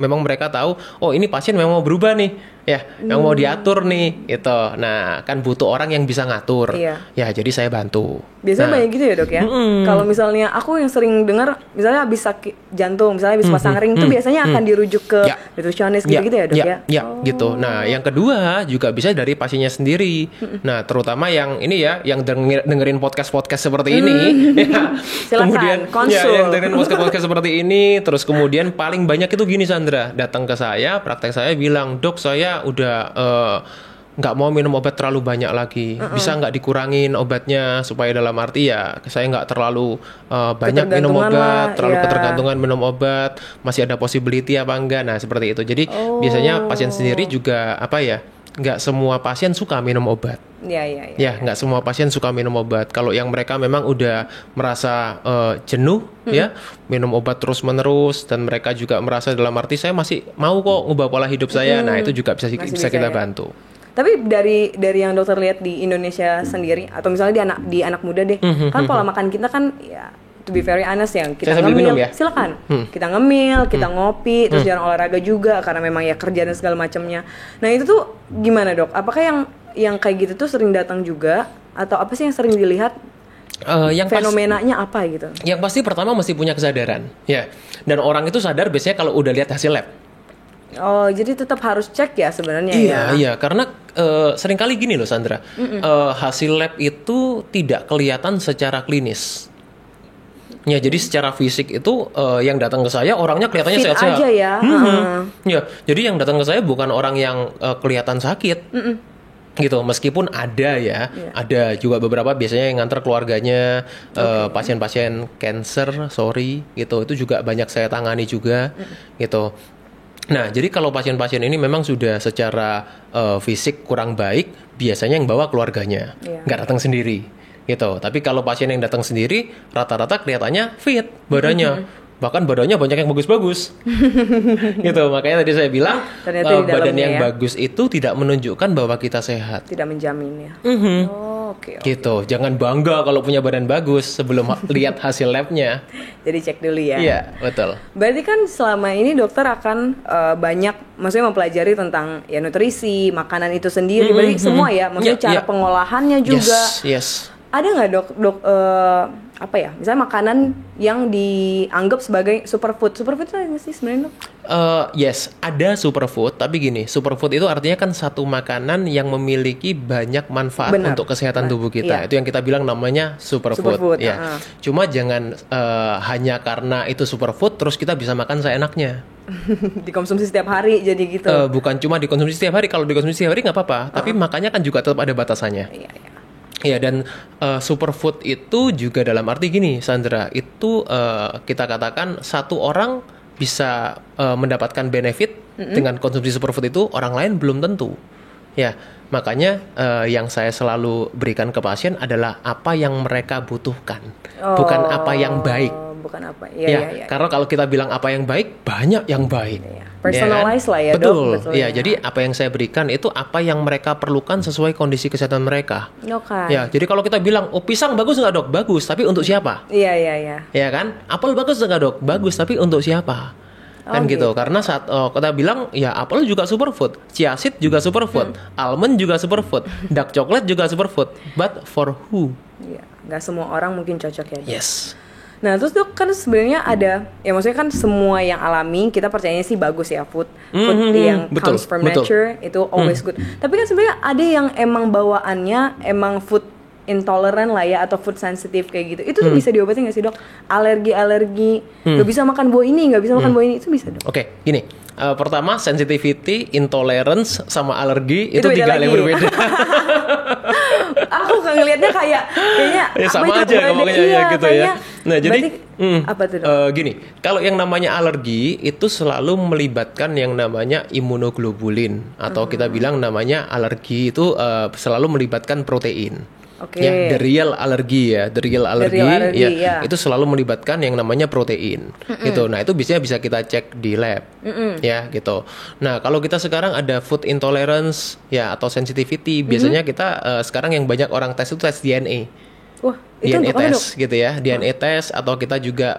memang mereka tahu, oh ini pasien memang mau berubah nih, ya, yang mau diatur nih, gitu. Nah, kan butuh orang yang bisa ngatur, ya, jadi saya bantu. Biasanya banyak gitu ya dok ya. Kalau misalnya aku yang sering dengar, misalnya habis sakit jantung, misalnya habis pasang ring, itu biasanya akan dirujuk ke nutrisionis gitu-gitu ya dok ya. Ya, gitu. Nah, yang kedua juga bisa dari pasiennya sendiri. Nah, terutama yang ini ya, yang dengerin podcast seperti ini, ya. Silakan, kemudian konsul. yang dengerin podcast seperti ini, terus kemudian paling banyak itu gini Sandra, datang ke saya, praktek saya bilang, dok saya udah nggak mau minum obat terlalu banyak lagi, bisa nggak dikurangin obatnya supaya dalam arti ya saya nggak terlalu banyak minum obat, terlalu ketergantungan minum obat, masih ada possibility apa enggak, nah seperti itu. Jadi biasanya pasien sendiri juga apa ya, nggak semua pasien suka minum obat. Ya, nggak semua pasien suka minum obat. Kalau yang mereka memang udah merasa jenuh, ya, minum obat terus-menerus, dan mereka juga merasa dalam arti saya masih mau kok ngubah pola hidup saya. Nah, itu juga bisa kita bantu. Tapi dari yang dokter lihat di Indonesia sendiri, atau misalnya di anak muda deh, kan pola makan kita kan ya, to be very honest ya, kita ngemil, ya? Silakan, kita ngemil, kita ngopi, terus jarang olahraga juga karena memang ya kerja dan segala macamnya. Nah itu tuh gimana dok? Apakah yang kayak gitu tuh sering datang juga, atau apa sih yang sering dilihat? Yang fenomenanya apa gitu? Yang pasti pertama mesti punya kesadaran, ya. Dan orang itu sadar biasanya kalau udah lihat hasil lab. Oh, jadi tetap harus cek ya sebenarnya. Iya, karena seringkali gini loh Sandra, hasil lab itu tidak kelihatan secara klinis. Ya, jadi secara fisik itu yang datang ke saya orangnya kelihatannya sehat-sehat. Aja ya. Ya, jadi yang datang ke saya bukan orang yang kelihatan sakit. Gitu, meskipun ada ya, ada juga beberapa biasanya yang nganter keluarganya, pasien-pasien cancer, gitu, itu juga banyak saya tangani juga, gitu. Nah, jadi kalau pasien-pasien ini memang sudah secara fisik kurang baik, biasanya yang bawa keluarganya, nggak datang sendiri, gitu. Tapi kalau pasien yang datang sendiri, rata-rata kelihatannya fit badannya, bahkan badannya banyak yang bagus-bagus, gitu. Makanya tadi saya bilang badan yang bagus itu tidak menunjukkan bahwa kita sehat, tidak menjamin ya. Oke. Gitu, jangan bangga kalau punya badan bagus sebelum lihat hasil labnya. Jadi cek dulu ya. Iya, betul. Berarti kan selama ini dokter akan banyak, maksudnya mempelajari tentang ya nutrisi, makanan itu sendiri, berarti semua ya, maksudnya cara pengolahannya juga. Yes. Ada nggak dok apa ya, misalnya makanan yang dianggap sebagai superfood itu apa sih sebenarnya dok? Yes, ada superfood, tapi gini, superfood itu artinya kan satu makanan yang memiliki banyak manfaat untuk kesehatan tubuh kita. Itu yang kita bilang namanya superfood. Ya. Cuma jangan hanya karena itu superfood terus kita bisa makan seenaknya. Dikonsumsi setiap hari jadi gitu. Bukan cuma dikonsumsi setiap hari, kalau dikonsumsi setiap hari nggak apa-apa, tapi makannya kan juga tetap ada batasannya. Ya, dan superfood itu juga dalam arti gini Sandra, itu kita katakan satu orang bisa mendapatkan benefit dengan konsumsi superfood itu, orang lain belum tentu. Ya, makanya yang saya selalu berikan ke pasien adalah apa yang mereka butuhkan, bukan apa yang baik. bukan apa. Ya, Iya. karena kalau kita bilang apa yang baik, banyak yang baik. Iya. Personalize lah ya, betul. Dok. Iya, jadi apa yang saya berikan itu apa yang mereka perlukan sesuai kondisi kesehatan mereka. Oke. Ya, jadi kalau kita bilang, oh pisang bagus nggak dok? Bagus, tapi untuk siapa? Iya. Ya kan? Apel bagus nggak dok? Bagus, tapi untuk siapa? Kan gitu. Karena saat kita bilang, ya apel juga superfood, chia seed juga superfood, almond juga superfood, dark chocolate juga superfood, but for who? Iya, nggak semua orang mungkin cocok ya, Dok. Yes. Nah terus Dok, kan sebenarnya ada, ya maksudnya kan semua yang alami kita percayanya sih bagus ya, food yang betul, comes from betul. nature itu always good. Tapi kan sebenarnya ada yang emang bawaannya emang food intolerant lah ya, atau food sensitive kayak gitu. Itu tuh bisa diobatin nggak sih Dok? Alergi, nggak bisa makan buah ini, nggak bisa makan buah ini, itu bisa Dok? Oke, gini. Pertama, sensitivity, intolerance, sama alergi itu beda 3 hal yang lagi. berbeda. Aku ngelihatnya kayaknya Ya, sama apa itu aja ada- pokoknya iya, ya gitu ya. Nah jadi berarti, apa tuh Dok? gini, kalau yang namanya alergi itu selalu melibatkan yang namanya imunoglobulin atau kita bilang namanya alergi itu selalu melibatkan protein. Oke. Ya, the real allergy ya, the real allergy ya, itu selalu melibatkan yang namanya protein, gitu. Nah itu biasanya bisa kita cek di lab, ya gitu. Nah kalau kita sekarang ada food intolerance ya atau sensitivity, biasanya kita sekarang yang banyak orang tes itu tes DNA. Wah, itu DNA untuk apa, Dok? test gitu ya, DNA test atau kita juga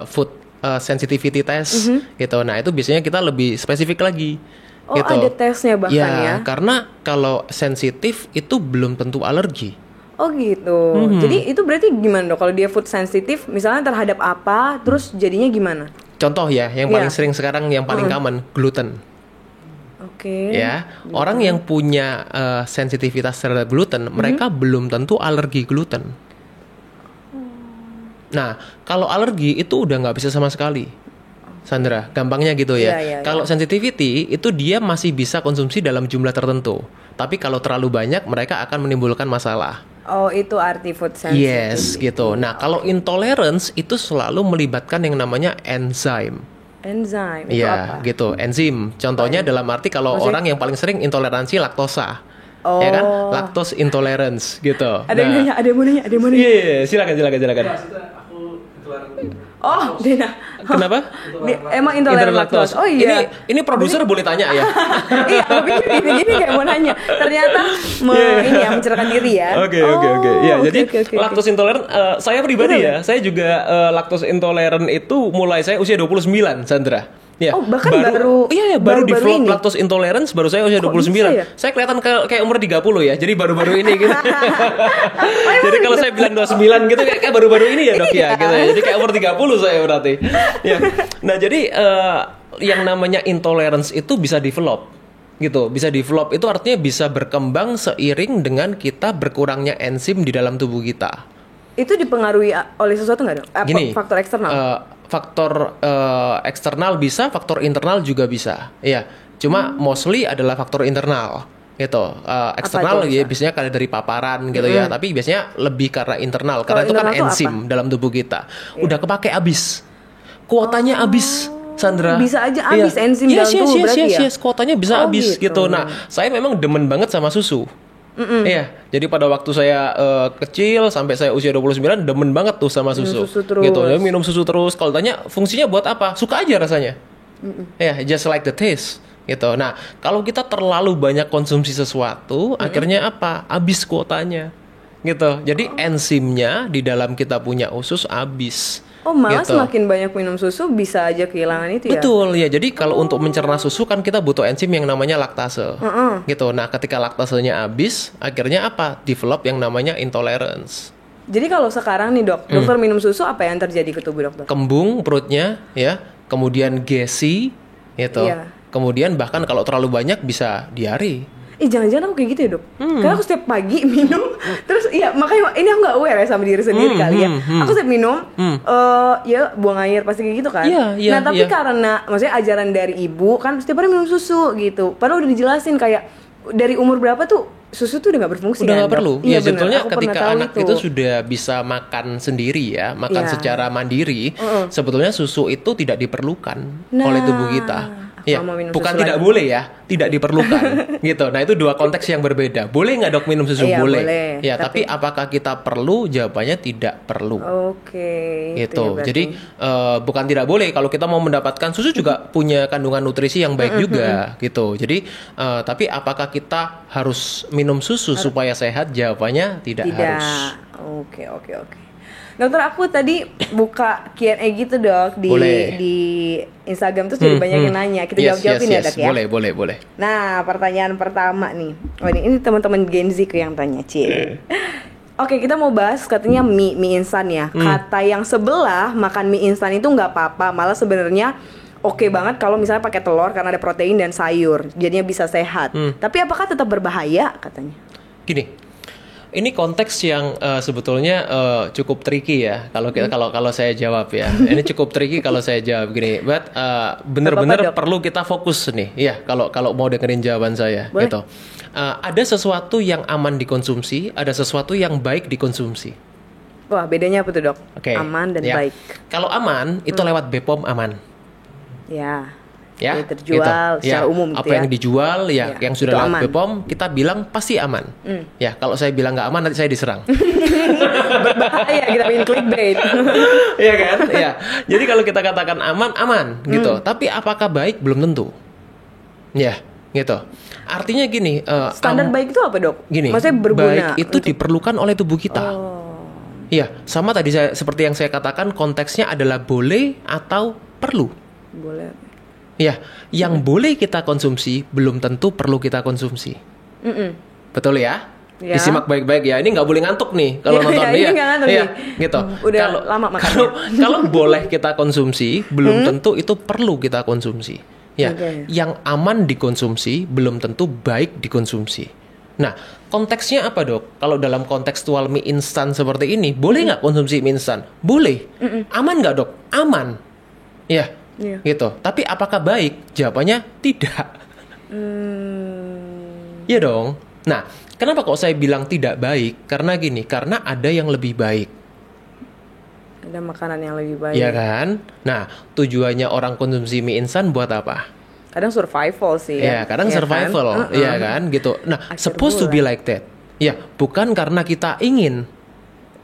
food sensitivity test gitu. Nah itu biasanya kita lebih spesifik lagi. Oh, gitu. ada tesnya bahkan ya? Karena kalau sensitif itu belum tentu alergi. Oh gitu. Jadi itu berarti gimana Dok? Kalau dia food sensitif, misalnya terhadap apa, terus jadinya gimana? Contoh ya, yang paling sering sekarang yang paling common gluten. Oke. Ya, orang yang punya sensitivitas terhadap gluten, mereka belum tentu alergi gluten. Nah, kalau alergi itu udah nggak bisa sama sekali, Sandra. Gampangnya gitu ya. Iya. Kalau sensitivity itu dia masih bisa konsumsi dalam jumlah tertentu. Tapi kalau terlalu banyak, mereka akan menimbulkan masalah. Oh, itu arti food sensitive. Yes, gitu. Nah, kalau intolerance itu selalu melibatkan yang namanya enzim. Enzim itu Iya, apa? gitu. Enzim. Contohnya dalam arti kalau orang yang paling sering intoleransi laktosa. Ya kan? Lactose intolerance gitu. Ada yang nanya, ada yang mau nanya. Iya, silakan. Oh, Dena. Kenapa? Emang intoleran laktos. Oh iya. Ini produser boleh tanya ya? Iya, aku pikir gini kayak mau nanya. Ternyata ini ya mencerahkan diri ya. Oke. Ya, jadi lactose intoleran saya pribadi ya, saya juga lactose intoleran itu mulai saya usia 29, Sandra. Ya, Oh, bahkan baru baru develop ini? lactose intolerance baru saya usia 29. bisa ya? Saya kelihatan kayak umur 30 ya. Jadi baru-baru ini gitu. Jadi kalau saya bilang 29 gitu kayak baru-baru ini ya, Dok ya gitu ya. Jadi kayak umur 30 saya berarti. Ya. Nah, jadi yang namanya intolerance itu bisa develop gitu. Bisa develop itu artinya bisa berkembang seiring dengan kita berkurangnya enzim di dalam tubuh kita. Itu dipengaruhi oleh sesuatu nggak Dok? Gini, Faktor eksternal? Faktor eksternal bisa, faktor internal juga bisa. Iya, cuma mostly adalah faktor internal gitu. Eksternal ya biasanya karena dari paparan gitu ya, tapi biasanya lebih karena internal karena itu kan enzim dalam tubuh kita. Udah kepake habis. Kuotanya habis. Sandra. Bisa aja habis enzim dalam tubuh berarti ya? Yes, kuotanya bisa habis gitu. Nah, saya memang demen banget sama susu. Iya, jadi pada waktu saya kecil sampai saya usia 29 demen banget tuh sama susu. Susu terus. Gitu, ya, minum susu terus. Kalau tanya fungsinya buat apa? Suka aja rasanya. Ya, just like the taste. Gitu. Nah, kalau kita terlalu banyak konsumsi sesuatu, akhirnya apa? Habis kuotanya. Gitu. Jadi enzimnya di dalam kita punya usus habis. Oh, malah gitu. semakin banyak minum susu bisa aja kehilangan itu ya? Betul ya. Jadi kalau untuk mencerna susu kan kita butuh enzim yang namanya laktase. Gitu. Nah, ketika laktasenya habis, akhirnya apa? Develop yang namanya intolerance. Jadi kalau sekarang nih Dok, dokter minum susu apa yang terjadi ke tubuh dokter? Kembung perutnya ya, kemudian gassy gitu. Iya. Kemudian bahkan kalau terlalu banyak bisa diare. Jangan-jangan aku kayak gitu ya Dok? Karena aku setiap pagi minum, terus iya makanya ini aku nggak aware ya sama diri sendiri kali ya. Aku setiap minum, ya buang air pasti kayak gitu kan. Iya, nah tapi karena maksudnya ajaran dari ibu kan setiap hari minum susu gitu. Padahal udah dijelasin kayak dari umur berapa tuh susu tuh udah nggak berfungsi udah kan, nggak perlu. Iya, Ya sebetulnya bener. ketika anak itu sudah bisa makan sendiri ya, makan secara mandiri, sebetulnya susu itu tidak diperlukan oleh tubuh kita. Ya, mau minum bukan susu tidak lagi. boleh ya, tidak diperlukan gitu. Nah itu dua konteks yang berbeda. Boleh nggak dok minum susu? Iya, boleh. boleh. Ya, tapi apakah kita perlu? Jawabannya tidak perlu. Oke. Itu Gitu. ya berarti. Jadi bukan tidak boleh. Kalau kita mau mendapatkan susu juga punya kandungan nutrisi yang baik juga gitu. Jadi tapi apakah kita harus minum susu supaya sehat? Jawabannya tidak harus. Oke. Dokter, aku tadi buka Q&A gitu dok Boleh. di Instagram, terus jadi banyak yang nanya. Kita jawab-jawabin ya dok ya. Boleh. Nah, pertanyaan pertama nih. Oh, ini teman-teman Gen Z yang tanya, Cie. Oke, kita mau bahas katanya mie instan ya. Kata yang sebelah makan mie instan itu nggak apa-apa, malah sebenarnya oke banget kalau misalnya pakai telur karena ada protein dan sayur, jadinya bisa sehat. Tapi apakah tetap berbahaya katanya? Gini. Ini konteks yang sebetulnya cukup tricky ya kalau saya jawab ya. Ini cukup tricky kalau saya jawab gini. But bener-bener perlu kita fokus nih. Ya kalau mau dengerin jawaban saya. Boleh. Gitu. Ada sesuatu yang aman dikonsumsi, ada sesuatu yang baik dikonsumsi. Wah, bedanya apa tuh dok? Oke. Aman dan Ya. baik. Kalau aman itu lewat BPOM aman. Ya. Ya, Jadi terjual gitu. secara umum gitu apa ya. yang dijual ya, Ya, yang sudah itu lewat aman. BPOM kita bilang pasti aman. Ya, kalau saya bilang nggak aman nanti saya diserang. Berbahaya kita bikin clickbait. Iya kan? Iya. Jadi kalau kita katakan aman gitu. Tapi apakah baik belum tentu. Ya, gitu. Artinya gini, Standar baik itu apa dok? gini, Maksudnya berguna. baik itu diperlukan oleh tubuh kita. Oh. Iya, sama tadi seperti yang saya katakan konteksnya adalah boleh atau perlu. Boleh. Ya, yang boleh kita konsumsi belum tentu perlu kita konsumsi. Betul ya? Ya. Disimak baik-baik ya. Ini nggak boleh ngantuk nih kalau Iya, nonton ini ya. nggak ngantuk Iya, nih. gitu. Udah lama makannya. Kalau boleh kita konsumsi, belum tentu itu perlu kita konsumsi. Ya, yang aman dikonsumsi belum tentu baik dikonsumsi. Nah, konteksnya apa dok? Kalau dalam kontekstual mie instan seperti ini, boleh nggak konsumsi mie instan? Boleh. Aman nggak dok? Aman. Ya. Iya. Gitu. Tapi apakah baik? Jawabannya tidak. Iya dong. Nah, kenapa kok saya bilang tidak baik? Karena gini, karena ada yang lebih baik. Ada makanan yang lebih baik. Iya kan? Nah, tujuannya orang konsumsi mie instan buat apa? Kadang survival sih. Ya, kadang Iya survival. kan? Iya kan? Gitu. Nah, Akhir supposed to be bulan. like that. Ya, bukan karena kita ingin.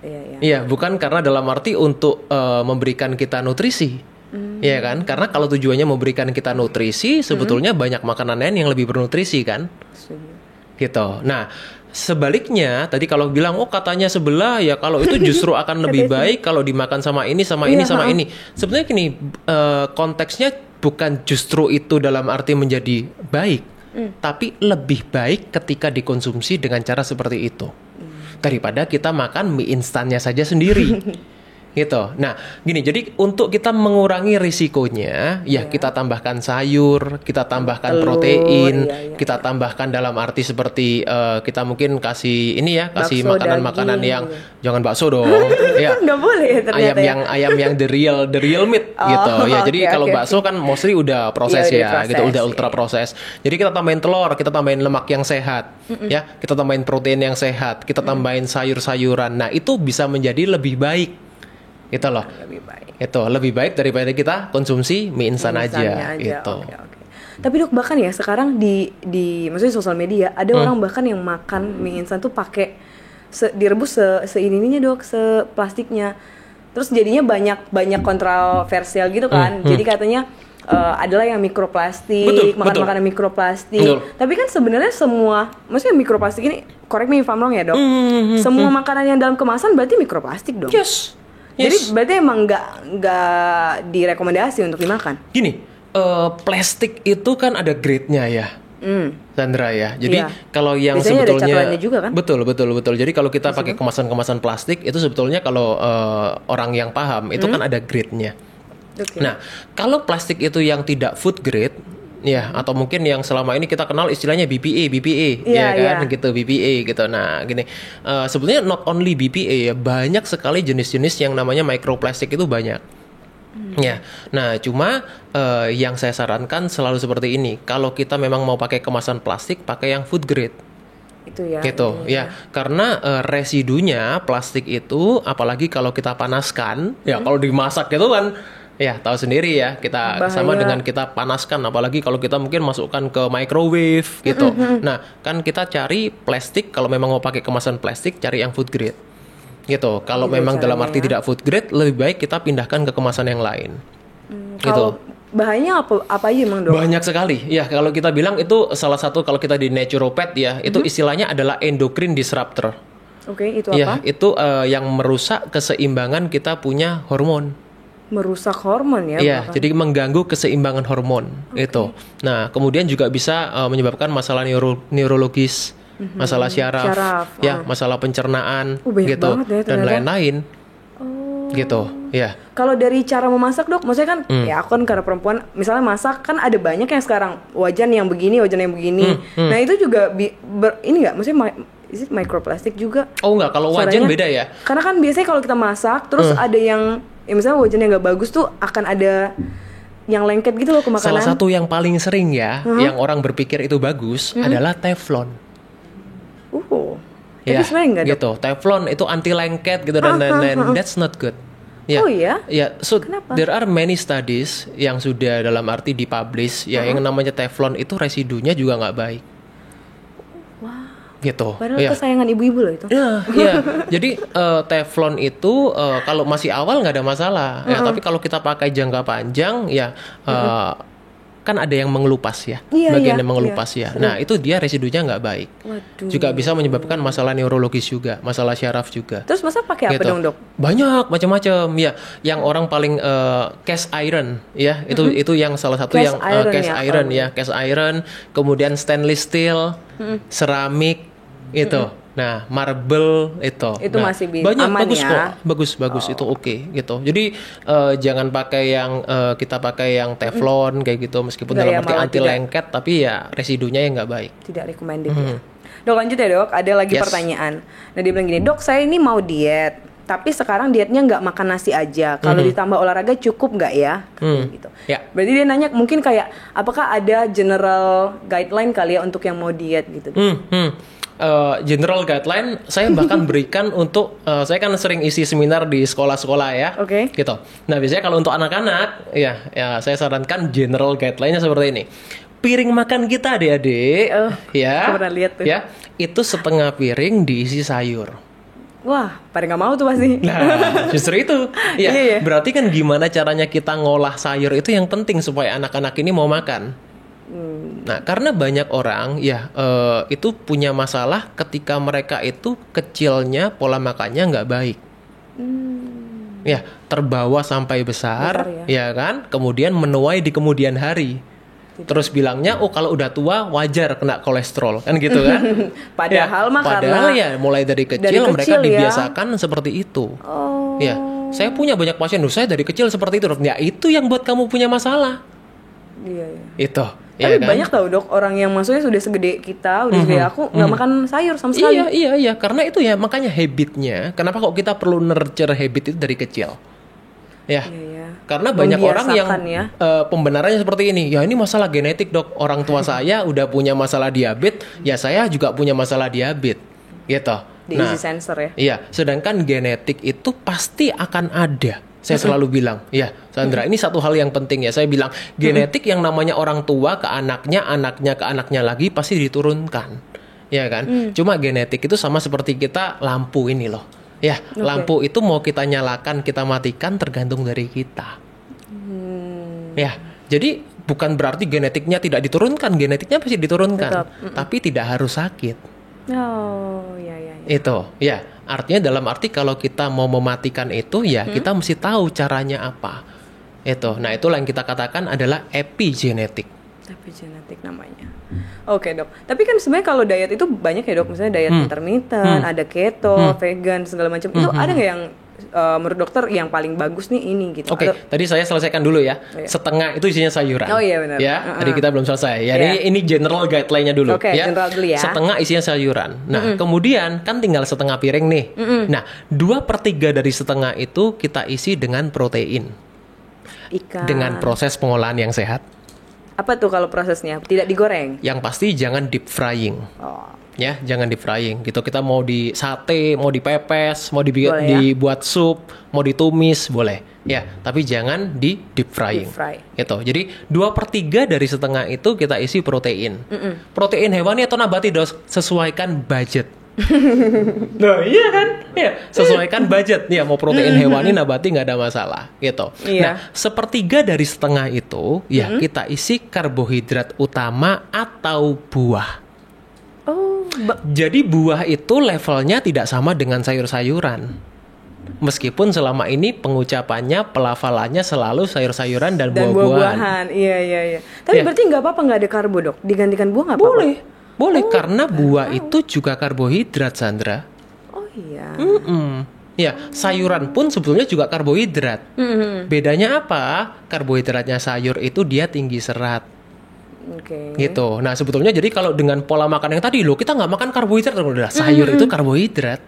Iya. Iya, bukan karena dalam arti untuk memberikan kita nutrisi. Iya kan? Karena kalau tujuannya memberikan kita nutrisi, sebetulnya banyak makanan lain yang lebih bernutrisi kan? Setuju. Gitu. Nah, sebaliknya tadi kalau bilang oh katanya sebelah ya kalau itu justru akan lebih baik kalau dimakan sama ini sama ini sama ini. Sebenarnya gini, konteksnya bukan justru itu dalam arti menjadi baik, tapi lebih baik ketika dikonsumsi dengan cara seperti itu. Daripada kita makan mie instannya saja sendiri. Gitu. Nah, gini, jadi untuk kita mengurangi risikonya, ya kita tambahkan sayur, kita tambahkan Telur, protein, iya. kita tambahkan dalam arti seperti kita mungkin kasih ini ya, kasih Bakso, makanan-makanan daging, yang jangan bakso dong, ya. Nggak boleh ya ternyata Ayam yang the real meat Oh, gitu ya. Jadi oke, kalau oke. bakso kan mostly udah proses Iya, udah ya, proses, gitu udah iya. ultra proses. Jadi kita tambahin telur, kita tambahin lemak yang sehat, ya, kita tambahin protein yang sehat, kita tambahin sayur-sayuran. Nah, itu bisa menjadi lebih baik. Gitu loh. Lebih baik. Itu lebih baik daripada kita konsumsi mie instan Misalnya aja gitu. Oke. Tapi dok, bahkan ya sekarang di maksudnya sosial media ada orang bahkan yang makan mie instan tuh pakai direbus seininya dok, seplastiknya. Terus jadinya banyak kontroversial gitu kan. Jadi katanya adalah yang mikroplastik, makan makanan mikroplastik. Betul. Tapi kan sebenarnya maksudnya mikroplastik ini, correct me if I'm wrong ya dok. Semua makanan yang dalam kemasan berarti mikroplastik dong. Yes. Jadi berarti emang nggak direkomendasi untuk dimakan. Gini, plastik itu kan ada grade-nya ya. Sandra ya. Jadi Iya. kalau yang Biasanya ada sebetulnya catatannya juga kan? Betul. Jadi kalau kita pakai kemasan-kemasan plastik itu sebetulnya kalau orang yang paham itu kan ada grade-nya. Oke. Nah, kalau plastik itu yang tidak food grade ya, atau mungkin yang selama ini kita kenal istilahnya BPA, Iya, ya kan, iya. gitu BPA gitu. Nah, gini, sebetulnya not only BPA ya, banyak sekali jenis-jenis yang namanya microplastik itu banyak. Ya, nah cuma yang saya sarankan selalu seperti ini. Kalau kita memang mau pakai kemasan plastik, pakai yang food grade. Itu ya. Gitu ya, karena residunya plastik itu, apalagi kalau kita panaskan, ya kalau dimasak gitu kan. Ya, tahu sendiri ya, kita Bahaya. sama dengan kita panaskan, apalagi kalau kita mungkin masukkan ke microwave gitu. Nah, kan kita cari plastik, kalau memang mau pakai kemasan plastik, cari yang food grade. Gitu. Kalau Gitu memang dalam caranya arti ya. tidak food grade, lebih baik kita pindahkan ke kemasan yang lain. Kalau bahayanya apa aja emang dok? Banyak sekali. Ya, kalau kita bilang itu salah satu, kalau kita di naturopath ya, itu istilahnya adalah endocrine disruptor. Oke, itu Ya, apa? itu yang merusak keseimbangan kita punya hormon. Merusak hormon ya? Iya, bahkan. jadi mengganggu keseimbangan hormon itu. Nah, kemudian juga bisa menyebabkan masalah neurologis, masalah syaraf, ya, masalah pencernaan, Banyak gitu, banget ya dan ternyata. lain-lain, gitu. Ya, Kalau dari cara memasak dok, maksudnya kan ya aku kan karena perempuan, misalnya masak kan ada banyak yang sekarang wajan yang begini, wajan yang begini. Nah itu juga ini nggak, maksudnya is it microplastic juga? oh enggak, kalau wajan Caranya? beda ya. Karena kan biasanya kalau kita masak, terus ada yang ya misalnya wajan yang nggak bagus tuh akan ada yang lengket gitu loh ke makanan. Salah satu yang paling sering ya, yang orang berpikir itu bagus adalah teflon. Tapi Ya, sebenarnya nggak dok. gitu. Teflon itu anti lengket gitu dan lain-lain. That's not good. Ya, Oh iya? Ya, so Kenapa? there are many studies yang sudah dalam arti dipublish ya, yang namanya teflon itu residunya juga nggak baik. Gitu. Padahal Ya. kesayangan ibu-ibu loh itu. Ya, ya. Jadi teflon itu kalau masih awal nggak ada masalah. Ya, tapi kalau kita pakai jangka panjang, ya kan ada yang mengelupas ya, Iya, bagian iya, yang mengelupas iya. ya. Nah itu dia residunya nggak baik. Waduh. Juga bisa menyebabkan masalah neurologis juga, masalah syaraf juga. Terus masa pakai apa Gitu. dong dok? Banyak macam-macam ya. Yang orang paling cast iron ya, itu yang salah satu Cast yang iron cast ya. iron ya, cast iron, kemudian stainless steel, seramik itu. Nah, marble itu. Itu Nah, masih banyak aman bagus ya? kok. Bagus itu oke gitu. Jadi jangan pakai yang kita pakai yang teflon kayak gitu, meskipun Nggak dalam ya, arti malah anti lengket, tapi ya residunya yang nggak baik. Tidak recommended ya. Dok lanjut ya dok, ada lagi Yes. pertanyaan. Nah dia bilang gini, dok saya ini mau diet, tapi sekarang dietnya nggak makan nasi aja. Kalau ditambah olahraga cukup nggak ya? Gitu. Ya. Berarti dia nanya mungkin kayak apakah ada general guideline kali ya untuk yang mau diet gitu? General guideline saya bahkan berikan untuk saya kan sering isi seminar di sekolah-sekolah ya, Oke. gitu. Nah biasanya kalau untuk anak-anak, ya saya sarankan general guideline-nya seperti ini. Piring makan kita adik-adik, ya, aku pernah lihat tuh. ya, itu setengah piring diisi sayur. Wah, pada nggak mau tuh pasti. Nah, justru itu, ya. Iya. Berarti kan gimana caranya kita ngolah sayur itu yang penting supaya anak-anak ini mau makan. Nah, karena banyak orang ya itu punya masalah ketika mereka itu kecilnya pola makannya nggak baik. Ya, terbawa sampai besar, Besar ya kan? Kemudian menuai di kemudian hari. Terus bilangnya, oh kalau udah tua wajar kena kolesterol, kan gitu kan? Padahal mah padahal karena ya mulai dari kecil mereka kecil ya. dibiasakan seperti itu. Oh. Ya, saya punya banyak pasien, saya dari kecil seperti itu. Ya itu yang buat kamu punya masalah. Iya, iya. Itu. Tapi ya kan? banyak tau dok orang yang maksudnya sudah segede kita, udah segede aku nggak makan sayur sama sekali. Iya, karena itu ya makanya habitnya. Kenapa kok kita perlu nurture habit itu dari kecil? Ya, Iya. karena banyak orang yang Membiasakan ya. pembenarannya seperti ini. Ya ini masalah genetik dok. Orang tua saya udah punya masalah diabetes, ya saya juga punya masalah diabetes, gitu. Di easy sensor ya. Iya, sedangkan genetik itu pasti akan ada. Saya selalu bilang, ya Sandra, ini satu hal yang penting ya. Saya bilang, genetik yang namanya orang tua ke anaknya, anaknya ke anaknya lagi pasti diturunkan. Ya kan? Cuma genetik itu sama seperti kita lampu ini loh. Ya, lampu itu mau kita nyalakan, kita matikan tergantung dari kita. Ya, jadi bukan berarti genetiknya tidak diturunkan, genetiknya pasti diturunkan. Tetap. Tapi tidak harus sakit. Oh, ya. Itu, ya. Artinya dalam arti kalau kita mau mematikan itu, ya kita mesti tahu caranya apa. Itu. Nah, itulah yang kita katakan adalah epigenetik. Tapi genetik namanya. Oke dok. Tapi kan sebenarnya kalau diet itu banyak ya dok. Misalnya diet intermittent, ada keto, vegan segala macam. Itu ada nggak yang menurut dokter yang paling bagus nih ini gitu? Oke, tadi saya selesaikan dulu ya. Iya. Setengah itu isinya sayuran. Oh iya, benar. Ya, tadi kita belum selesai. Ya, ini general guideline-nya dulu. Oke, ya. general dulu ya. Setengah isinya sayuran. Nah, kemudian kan tinggal setengah piring nih. Nah, 2/3 dari setengah itu kita isi dengan protein. Ikan. Dengan proses pengolahan yang sehat. Apa tuh kalau prosesnya? Tidak digoreng? Yang pasti jangan deep frying. Oh. Ya, jangan deep frying gitu. Kita mau di sate, mau dipepes, mau Boleh ya? dibuat sup, mau ditumis, boleh. Ya, tapi jangan di deep frying. Deep fry. Gitu. Jadi 2/3 dari setengah itu kita isi protein. Protein hewani atau nabati, Dos, sesuaikan budget. Nah iya kan, ya sesuaikan budget. Ya mau protein hewani nabati nggak ada masalah gitu. Iya. Nah 1/3 dari setengah itu ya kita isi karbohidrat utama atau buah. Oh, Jadi buah itu levelnya tidak sama dengan sayur-sayuran. Meskipun selama ini pengucapannya, pelafalannya selalu sayur-sayuran dan dan buah-buahan. buah-buahan. Iya. Tapi Iya. berarti nggak apa-apa nggak ada karbo, Dok? Digantikan buah nggak apa-apa? Boleh karena buah itu juga karbohidrat, Sandra. Oh iya. Ya, sayuran pun sebetulnya juga karbohidrat. Bedanya apa? Karbohidratnya sayur itu dia tinggi serat. Oke. Gitu. Nah, sebetulnya jadi kalau dengan pola makan yang tadi loh, kita nggak makan karbohidrat, udah sayur itu karbohidrat.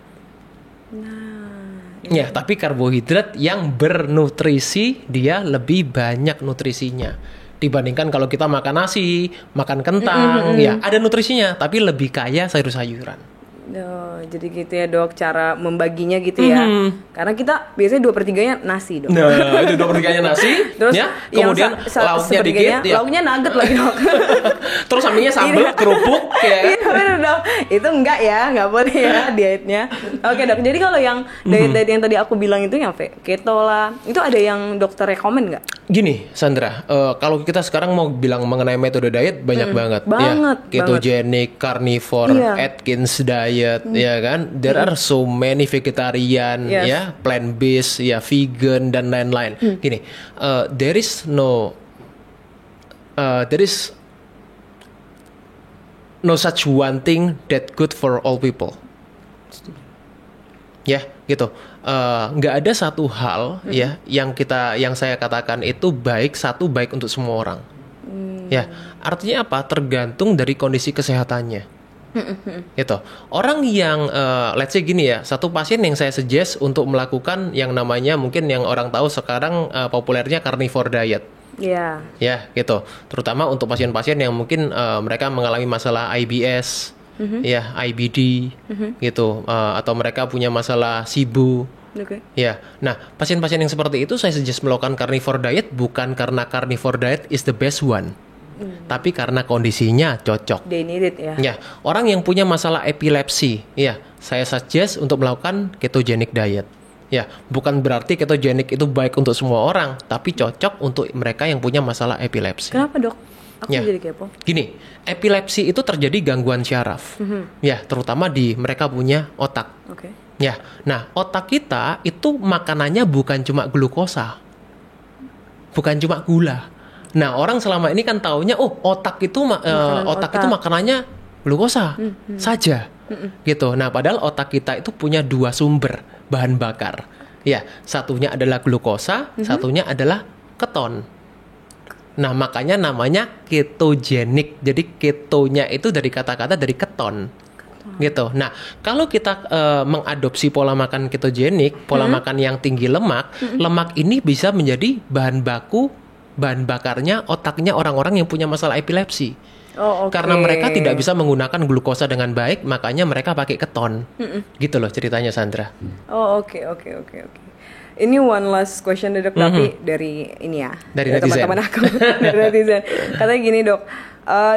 Ya, tapi karbohidrat yang bernutrisi dia lebih banyak nutrisinya dibandingkan kalau kita makan nasi, makan kentang, ya ada nutrisinya, tapi lebih kaya sayur-sayuran. Oh, jadi gitu ya, Dok, cara membaginya gitu ya. Karena kita biasanya 2/3-nya nasi, Dok. Nah, itu 2/3-nya nasi, Terus ya, yang kemudian lauknya dikit, ya. lauknya nugget lagi, Dok. Terus sampingnya sambal, kerupuk, ya. Iya bener, Dok. Itu enggak ya, nggak boleh ya dietnya. Oke, Dok. Jadi kalau yang diet yang tadi aku bilang itu yang keto lah, itu ada yang dokter rekomen nggak? Gini, Sandra, kalau kita sekarang mau bilang mengenai metode diet banyak banget, Banget, ya. Ketogenic, carnivore, Iya. Atkins diet, ya kan? There are so many vegetarian, Yes. ya, plant based, ya, vegan dan lain-lain. Gini, there is no such one thing that good for all people. Ya, gitu. Nggak ada satu hal ya yang saya katakan itu baik untuk semua orang. Ya, artinya apa? Tergantung dari kondisi kesehatannya. Gitu. Orang yang let's say gini ya, satu pasien yang saya suggest untuk melakukan yang namanya mungkin yang orang tahu sekarang populernya carnivore diet. Iya. Ya, gitu. Terutama untuk pasien-pasien yang mungkin mereka mengalami masalah IBS, ya, IBD, gitu, atau mereka punya masalah SIBO. Oke. Ya, nah pasien-pasien yang seperti itu saya suggest melakukan carnivore diet bukan karena carnivore diet is the best one, tapi karena kondisinya cocok. They need it ya. Ya, orang yang punya masalah epilepsi, ya, saya suggest untuk melakukan ketogenic diet. Ya, bukan berarti ketogenic itu baik untuk semua orang, tapi cocok untuk mereka yang punya masalah epilepsi. Kenapa, Dok? Aku Ya. jadi kepo. Gini, epilepsi itu terjadi gangguan syaraf, ya, terutama di mereka punya otak. Oke. Ya, nah otak kita itu makanannya bukan cuma glukosa, bukan cuma gula. Nah orang selama ini kan taunya, oh otak itu otak itu makanannya glukosa saja, gitu. Nah padahal otak kita itu punya dua sumber bahan bakar. Ya, satunya adalah glukosa, satunya adalah keton. Nah makanya namanya ketogenik. Jadi ketonya itu dari kata-kata dari keton. Gitu. Nah, kalau kita mengadopsi pola makan ketogenik, pola makan yang tinggi lemak, lemak ini bisa menjadi bahan bakarnya otaknya orang-orang yang punya masalah epilepsi. Oh, oke. Karena mereka tidak bisa menggunakan glukosa dengan baik, makanya mereka pakai keton. Gitu loh ceritanya, Sandra. Oh, oke. Ini one last question, Dok, tapi dari ini ya. Dari netizen. teman-teman aku. Dari netizen. Katanya gini, Dok.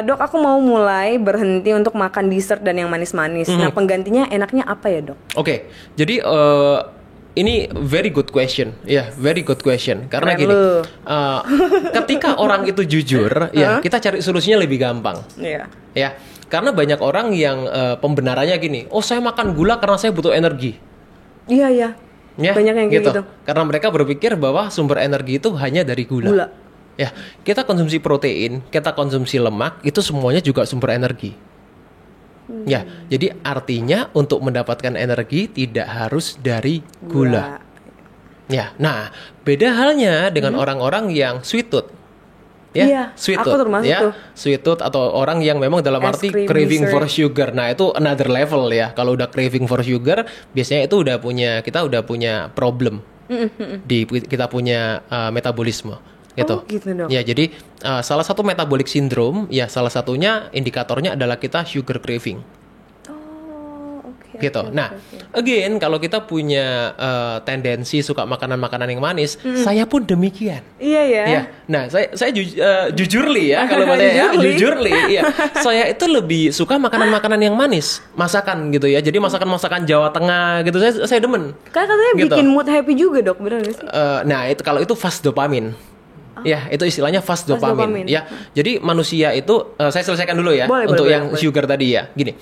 Dok, aku mau mulai berhenti untuk makan dessert dan yang manis-manis. Nah, penggantinya enaknya apa ya, Dok? Oke, jadi ini very good question, ya, very good question. Karena Keren gini, lu. ketika orang itu jujur, ya, kita cari solusinya lebih gampang, Iya. ya. Karena banyak orang yang pembenarannya gini, oh saya makan gula karena saya butuh energi, Iya. ya, Banyak yang kayak gitu. Karena mereka berpikir bahwa sumber energi itu hanya dari gula. Ya, kita konsumsi protein, kita konsumsi lemak, itu semuanya juga sumber energi. Ya, jadi artinya untuk mendapatkan energi tidak harus dari gula. Ya, nah beda halnya dengan orang-orang yang sweet tooth. Ya, Iya, sweet aku tooth, termasuk ya, tuh. sweet tooth atau orang yang memang dalam Es arti krim, craving dessert. for sugar. Nah, itu another level ya. Kalau udah craving for sugar, biasanya itu kita udah punya problem. Kita punya metabolisme. gitu. Oh, gitu dok. Ya, jadi salah satu metabolic syndrome, ya salah satunya indikatornya adalah kita sugar craving. Oh, oke. Gitu. Nah, again kalau kita punya tendensi suka makanan-makanan yang manis, saya pun demikian. Iya ya. Iya. Nah, saya jujur li ya kalau boleh ya, jujur li. Iya. Saya itu lebih suka makanan-makanan yang manis, masakan gitu ya. Jadi masakan-masakan Jawa Tengah gitu saya demen. Kan katanya Gitu. bikin mood happy juga dok, benar nggak sih? Nah, itu kalau itu fast dopamin. Ya, itu istilahnya fast dopamin. Ya, jadi manusia itu saya selesaikan dulu ya untuk yang sugar tadi ya. Gini,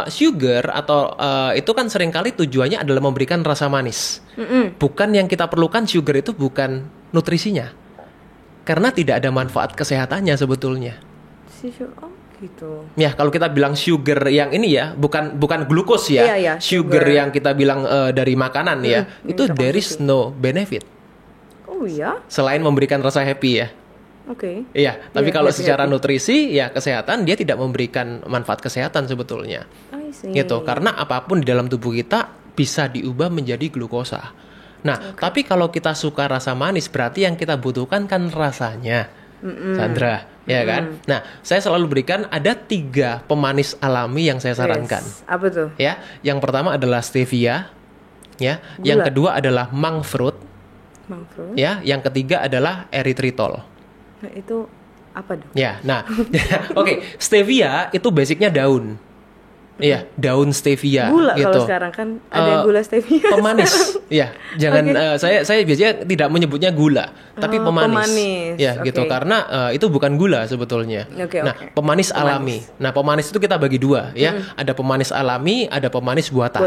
sugar atau itu kan seringkali tujuannya adalah memberikan rasa manis. Bukan yang kita perlukan sugar itu bukan nutrisinya, karena tidak ada manfaat kesehatannya sebetulnya. Oh gitu. Ya, kalau kita bilang sugar yang ini ya, bukan glukos ya. Iya, sugar yang kita bilang dari makanan ya, itu there is no benefit. Oh iya? Selain memberikan rasa happy ya. Oke. Iya, tapi kalau secara nutrisi ya kesehatan dia tidak memberikan manfaat kesehatan sebetulnya. I see. Gitu, karena apapun di dalam tubuh kita bisa diubah menjadi glukosa. Nah, tapi kalau kita suka rasa manis berarti yang kita butuhkan kan rasanya. Sandra, ya kan? Nah, saya selalu berikan ada 3 pemanis alami yang saya sarankan. Yes. Apa tuh? Ya, yang pertama adalah stevia, ya. Gula. Yang kedua adalah monk fruit. Fruit. Ya, yang ketiga adalah erythritol. Nah, itu apa dong? Ya, nah, oke, stevia itu basicnya daun. Iya, daun stevia. Gula gitu. Kalau sekarang kan ada gula stevia. Pemanis. Ya, jangan saya biasanya tidak menyebutnya gula, tapi pemanis. Ya, gitu karena itu bukan gula sebetulnya. Pemanis alami. Nah, pemanis itu kita bagi 2 ya. Ada pemanis alami, ada pemanis buatan.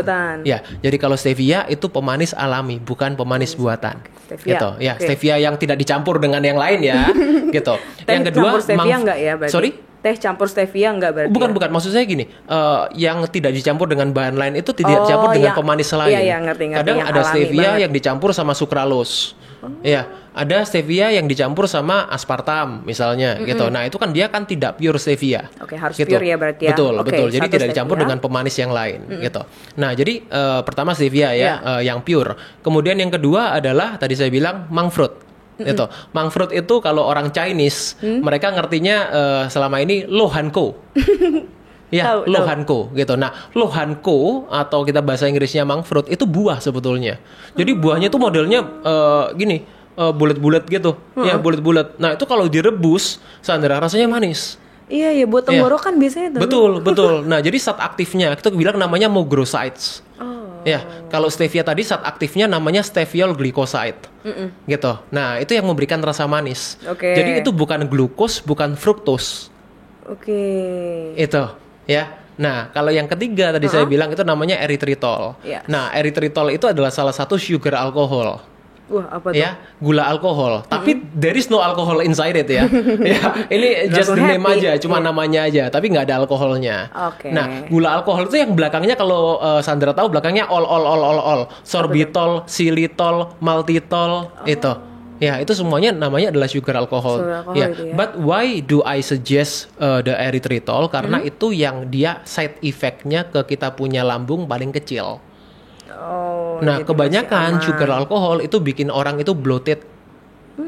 Ya, jadi kalau stevia itu pemanis alami, bukan pemanis buatan. Stevia. Gitu. Ya, stevia yang tidak dicampur dengan yang lain ya. Gitu. Yang kedua, stevia enggak ya berarti? Sorry? Teh campur stevia enggak berarti? Bukan. Maksud saya gini, yang tidak dicampur dengan bahan lain itu tidak dicampur dengan pemanis lain. Iya, ngerti. Kadang ada stevia yang dicampur sama sukralose. Ya, ada stevia yang dicampur sama aspartam misalnya gitu. Nah, itu kan dia kan tidak pure stevia. Oke, harus gitu. pure ya berarti ya. Betul. Jadi tidak dicampur stevia dengan pemanis yang lain gitu. Nah, jadi pertama stevia ya, yang pure. Kemudian yang kedua adalah tadi saya bilang monk fruit. Itu monk fruit itu kalau orang Chinese mereka ngertinya selama ini lohanko. Ya, lohanko gitu. Nah, lohanko atau kita bahasa Inggrisnya monk fruit itu buah sebetulnya. Jadi buahnya itu modelnya gini, bulat-bulat gitu. Ya, bulat-bulat. Nah, itu kalau direbus, Sandra, rasanya manis. Iya, buat tenggorokan biasanya tuh. Betul. Nah, jadi zat aktifnya kita bilang namanya mogrosides. Ya, kalau stevia tadi zat aktifnya namanya steviol glycoside. Gitu. Nah, itu yang memberikan rasa manis. Jadi itu bukan glukos, bukan fruktos. Itu, ya. Nah, kalau yang ketiga tadi saya bilang itu namanya erythritol. Nah, erythritol itu adalah salah satu sugar alkohol. Wah, apa tuh? Ya, gula alkohol. Tapi there is no alcohol inside it ya. Ya, ini just the name aja, cuma namanya aja, tapi nggak ada alkoholnya. Nah, gula alkohol itu yang belakangnya kalau Sandra tahu belakangnya all. Sorbitol, xylitol, maltitol itu. Ya, itu semuanya namanya adalah sugar alcohol. Ya, but why do I suggest the erythritol? Karena itu yang dia side effect-nya ke kita punya lambung paling kecil. Nah, kebanyakan sugar alkohol itu bikin orang itu bloated,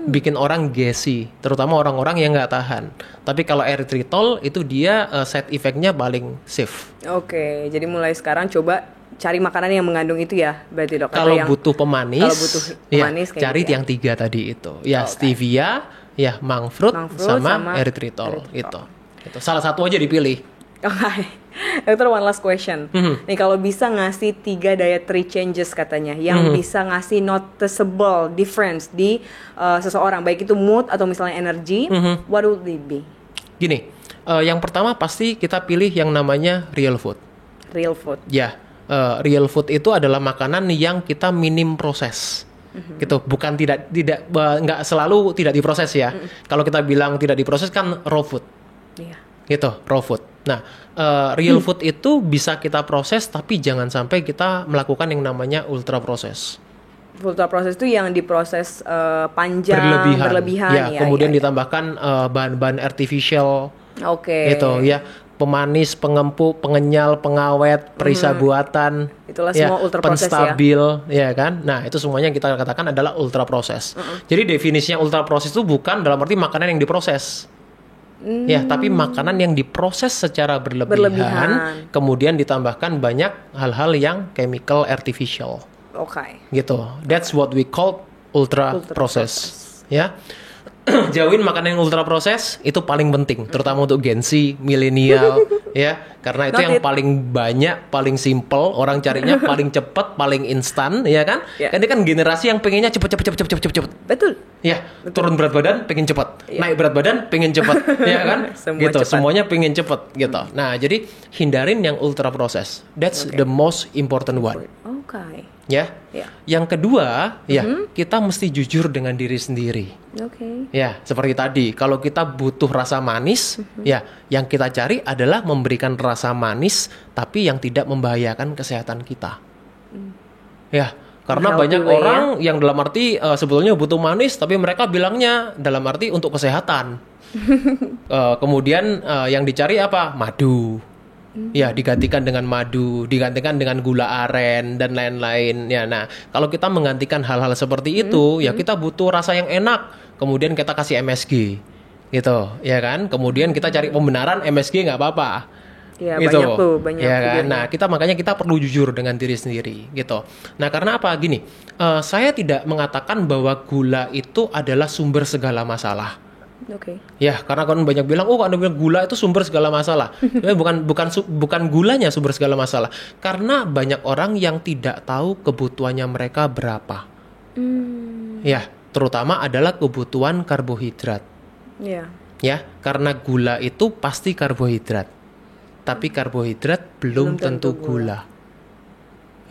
bikin orang gassy, terutama orang-orang yang nggak tahan. Tapi kalau erythritol itu dia side effect-nya paling safe. Jadi mulai sekarang coba cari makanan yang mengandung itu ya, berarti dok. Kalau butuh pemanis, cari gitu yang 3 tadi itu. Ya, stevia, ya monk fruit sama erythritol itu. Salah satu aja dipilih. Dokter, one last question. Nih, kalau bisa ngasih 3 dietary changes katanya yang bisa ngasih noticeable difference di seseorang, baik itu mood atau misalnya energi, what would it be? Gini, yang pertama pasti kita pilih yang namanya real food. Real food. Ya, real food itu adalah makanan yang kita minim proses. Gitu, bukan nggak selalu tidak diproses ya. Kalau kita bilang tidak diproses kan raw food. Gitu, raw food. Nah, real food itu bisa kita proses, tapi jangan sampai kita melakukan yang namanya ultra proses. Ultra proses itu yang diproses panjang, berlebihan ya. Kemudian ditambahkan bahan-bahan artificial. Gitu ya. pemanis, pengempuk, pengenyal, pengawet, perisa buatan, Itulah semua ultra proses penstabil, ya kan? Nah, itu semuanya yang kita katakan adalah ultra proses. Jadi definisinya ultra proses itu bukan dalam arti makanan yang diproses. Ya, tapi makanan yang diproses secara berlebihan, kemudian ditambahkan banyak hal-hal yang chemical artificial. Oke. Gitu. That's what we call ultra process. Ya. Jauhin makanan yang ultra proses itu paling penting, terutama untuk Gen Z, milenial, ya, karena itu yang paling banyak, paling simple, orang carinya paling cepat, paling instan, ya kan? Kan ini kan generasi yang pengennya cepet. Betul. Ya, turun berat badan pengen cepat, naik berat badan pengen cepat, ya kan? Gitu, semuanya pengen cepat, gitu. Nah, jadi hindarin yang ultra proses. That's the most important one. Oke. Ya. Yang kedua, kita mesti jujur dengan diri sendiri. Oke. Ya, seperti tadi, kalau kita butuh rasa manis, ya, yang kita cari adalah memberikan rasa manis, tapi yang tidak membahayakan kesehatan kita. Ya, karena banyak orang yang dalam arti sebetulnya butuh manis, tapi mereka bilangnya dalam arti untuk kesehatan. Kemudian yang dicari apa? Madu. Ya, digantikan dengan madu, digantikan dengan gula aren dan lain-lain. Ya, nah, kalau kita menggantikan hal-hal seperti itu, ya kita butuh rasa yang enak. Kemudian kita kasih MSG, gitu, ya kan? Kemudian kita cari pembenaran MSG nggak apa-apa. Ya, gitu. banyak tuh, banyak. Ya kan? Nah, makanya kita perlu jujur dengan diri sendiri, gitu. Nah, karena apa? Gini, saya tidak mengatakan bahwa gula itu adalah sumber segala masalah. Oke. Ya, karena kan banyak bilang, oh, Anda bilang gula itu sumber segala masalah. bukan gulanya sumber segala masalah. Karena banyak orang yang tidak tahu kebutuhannya mereka berapa. Ya, terutama adalah kebutuhan karbohidrat. Ya, karena gula itu pasti karbohidrat. Tapi karbohidrat belum tentu gula.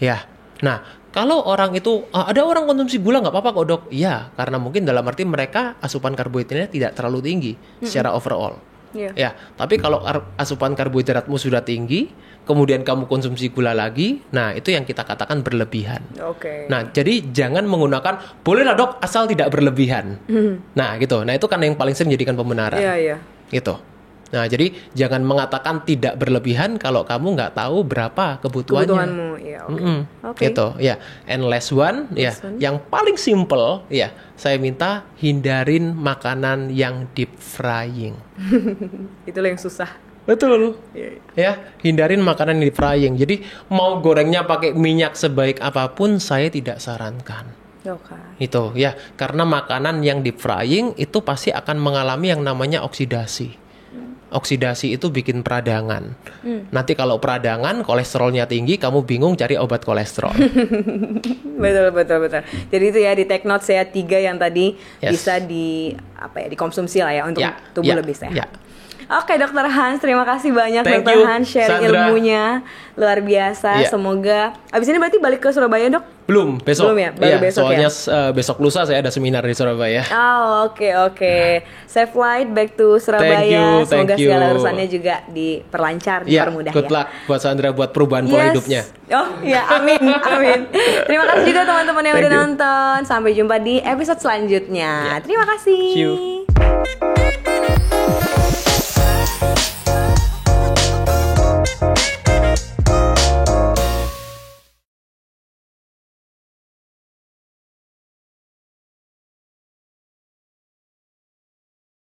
Ya, nah, kalau orang itu, ada orang konsumsi gula nggak apa-apa kok dok. Iya, karena mungkin dalam arti mereka asupan karbohidratnya tidak terlalu tinggi secara overall. Ya, tapi kalau asupan karbohidratmu sudah tinggi, kemudian kamu konsumsi gula lagi, nah itu yang kita katakan berlebihan. Nah, jadi jangan menggunakan, bolehlah dok asal tidak berlebihan. Nah gitu, nah itu kan yang paling sering jadikan pembenaran. Gitu. Nah, jadi jangan mengatakan tidak berlebihan kalau kamu nggak tahu berapa kebutuhanmu. Gitu, ya. And last one, yang paling simple, ya, saya minta hindarin makanan yang deep frying. Itulah yang susah. Betul. Ya, hindarin makanan yang deep frying. Jadi mau gorengnya pakai minyak sebaik apapun, saya tidak sarankan. Itu, ya, karena makanan yang deep frying itu pasti akan mengalami yang namanya oksidasi. Oksidasi itu bikin peradangan. Nanti kalau peradangan, kolesterolnya tinggi, kamu bingung cari obat kolesterol. Betul. Jadi itu ya di take notes ya 3 yang tadi bisa dikonsumsi lah ya untuk tubuh lebih sehat. Oke, Dokter Hans, terima kasih banyak Dokter Hans sharing ilmunya luar biasa. Semoga abis ini berarti balik ke Surabaya, Dok? Belum, besok. Belum ya? Baru besok soalnya besok lusa saya ada seminar di Surabaya. Oke. Safe flight back to Surabaya. Semoga segala urusannya juga diperlancar, dipermudah ya. Good luck buat Sandra buat perubahan pola hidupnya. Amin. Terima kasih juga teman-teman yang udah nonton. Sampai jumpa di episode selanjutnya. Terima kasih.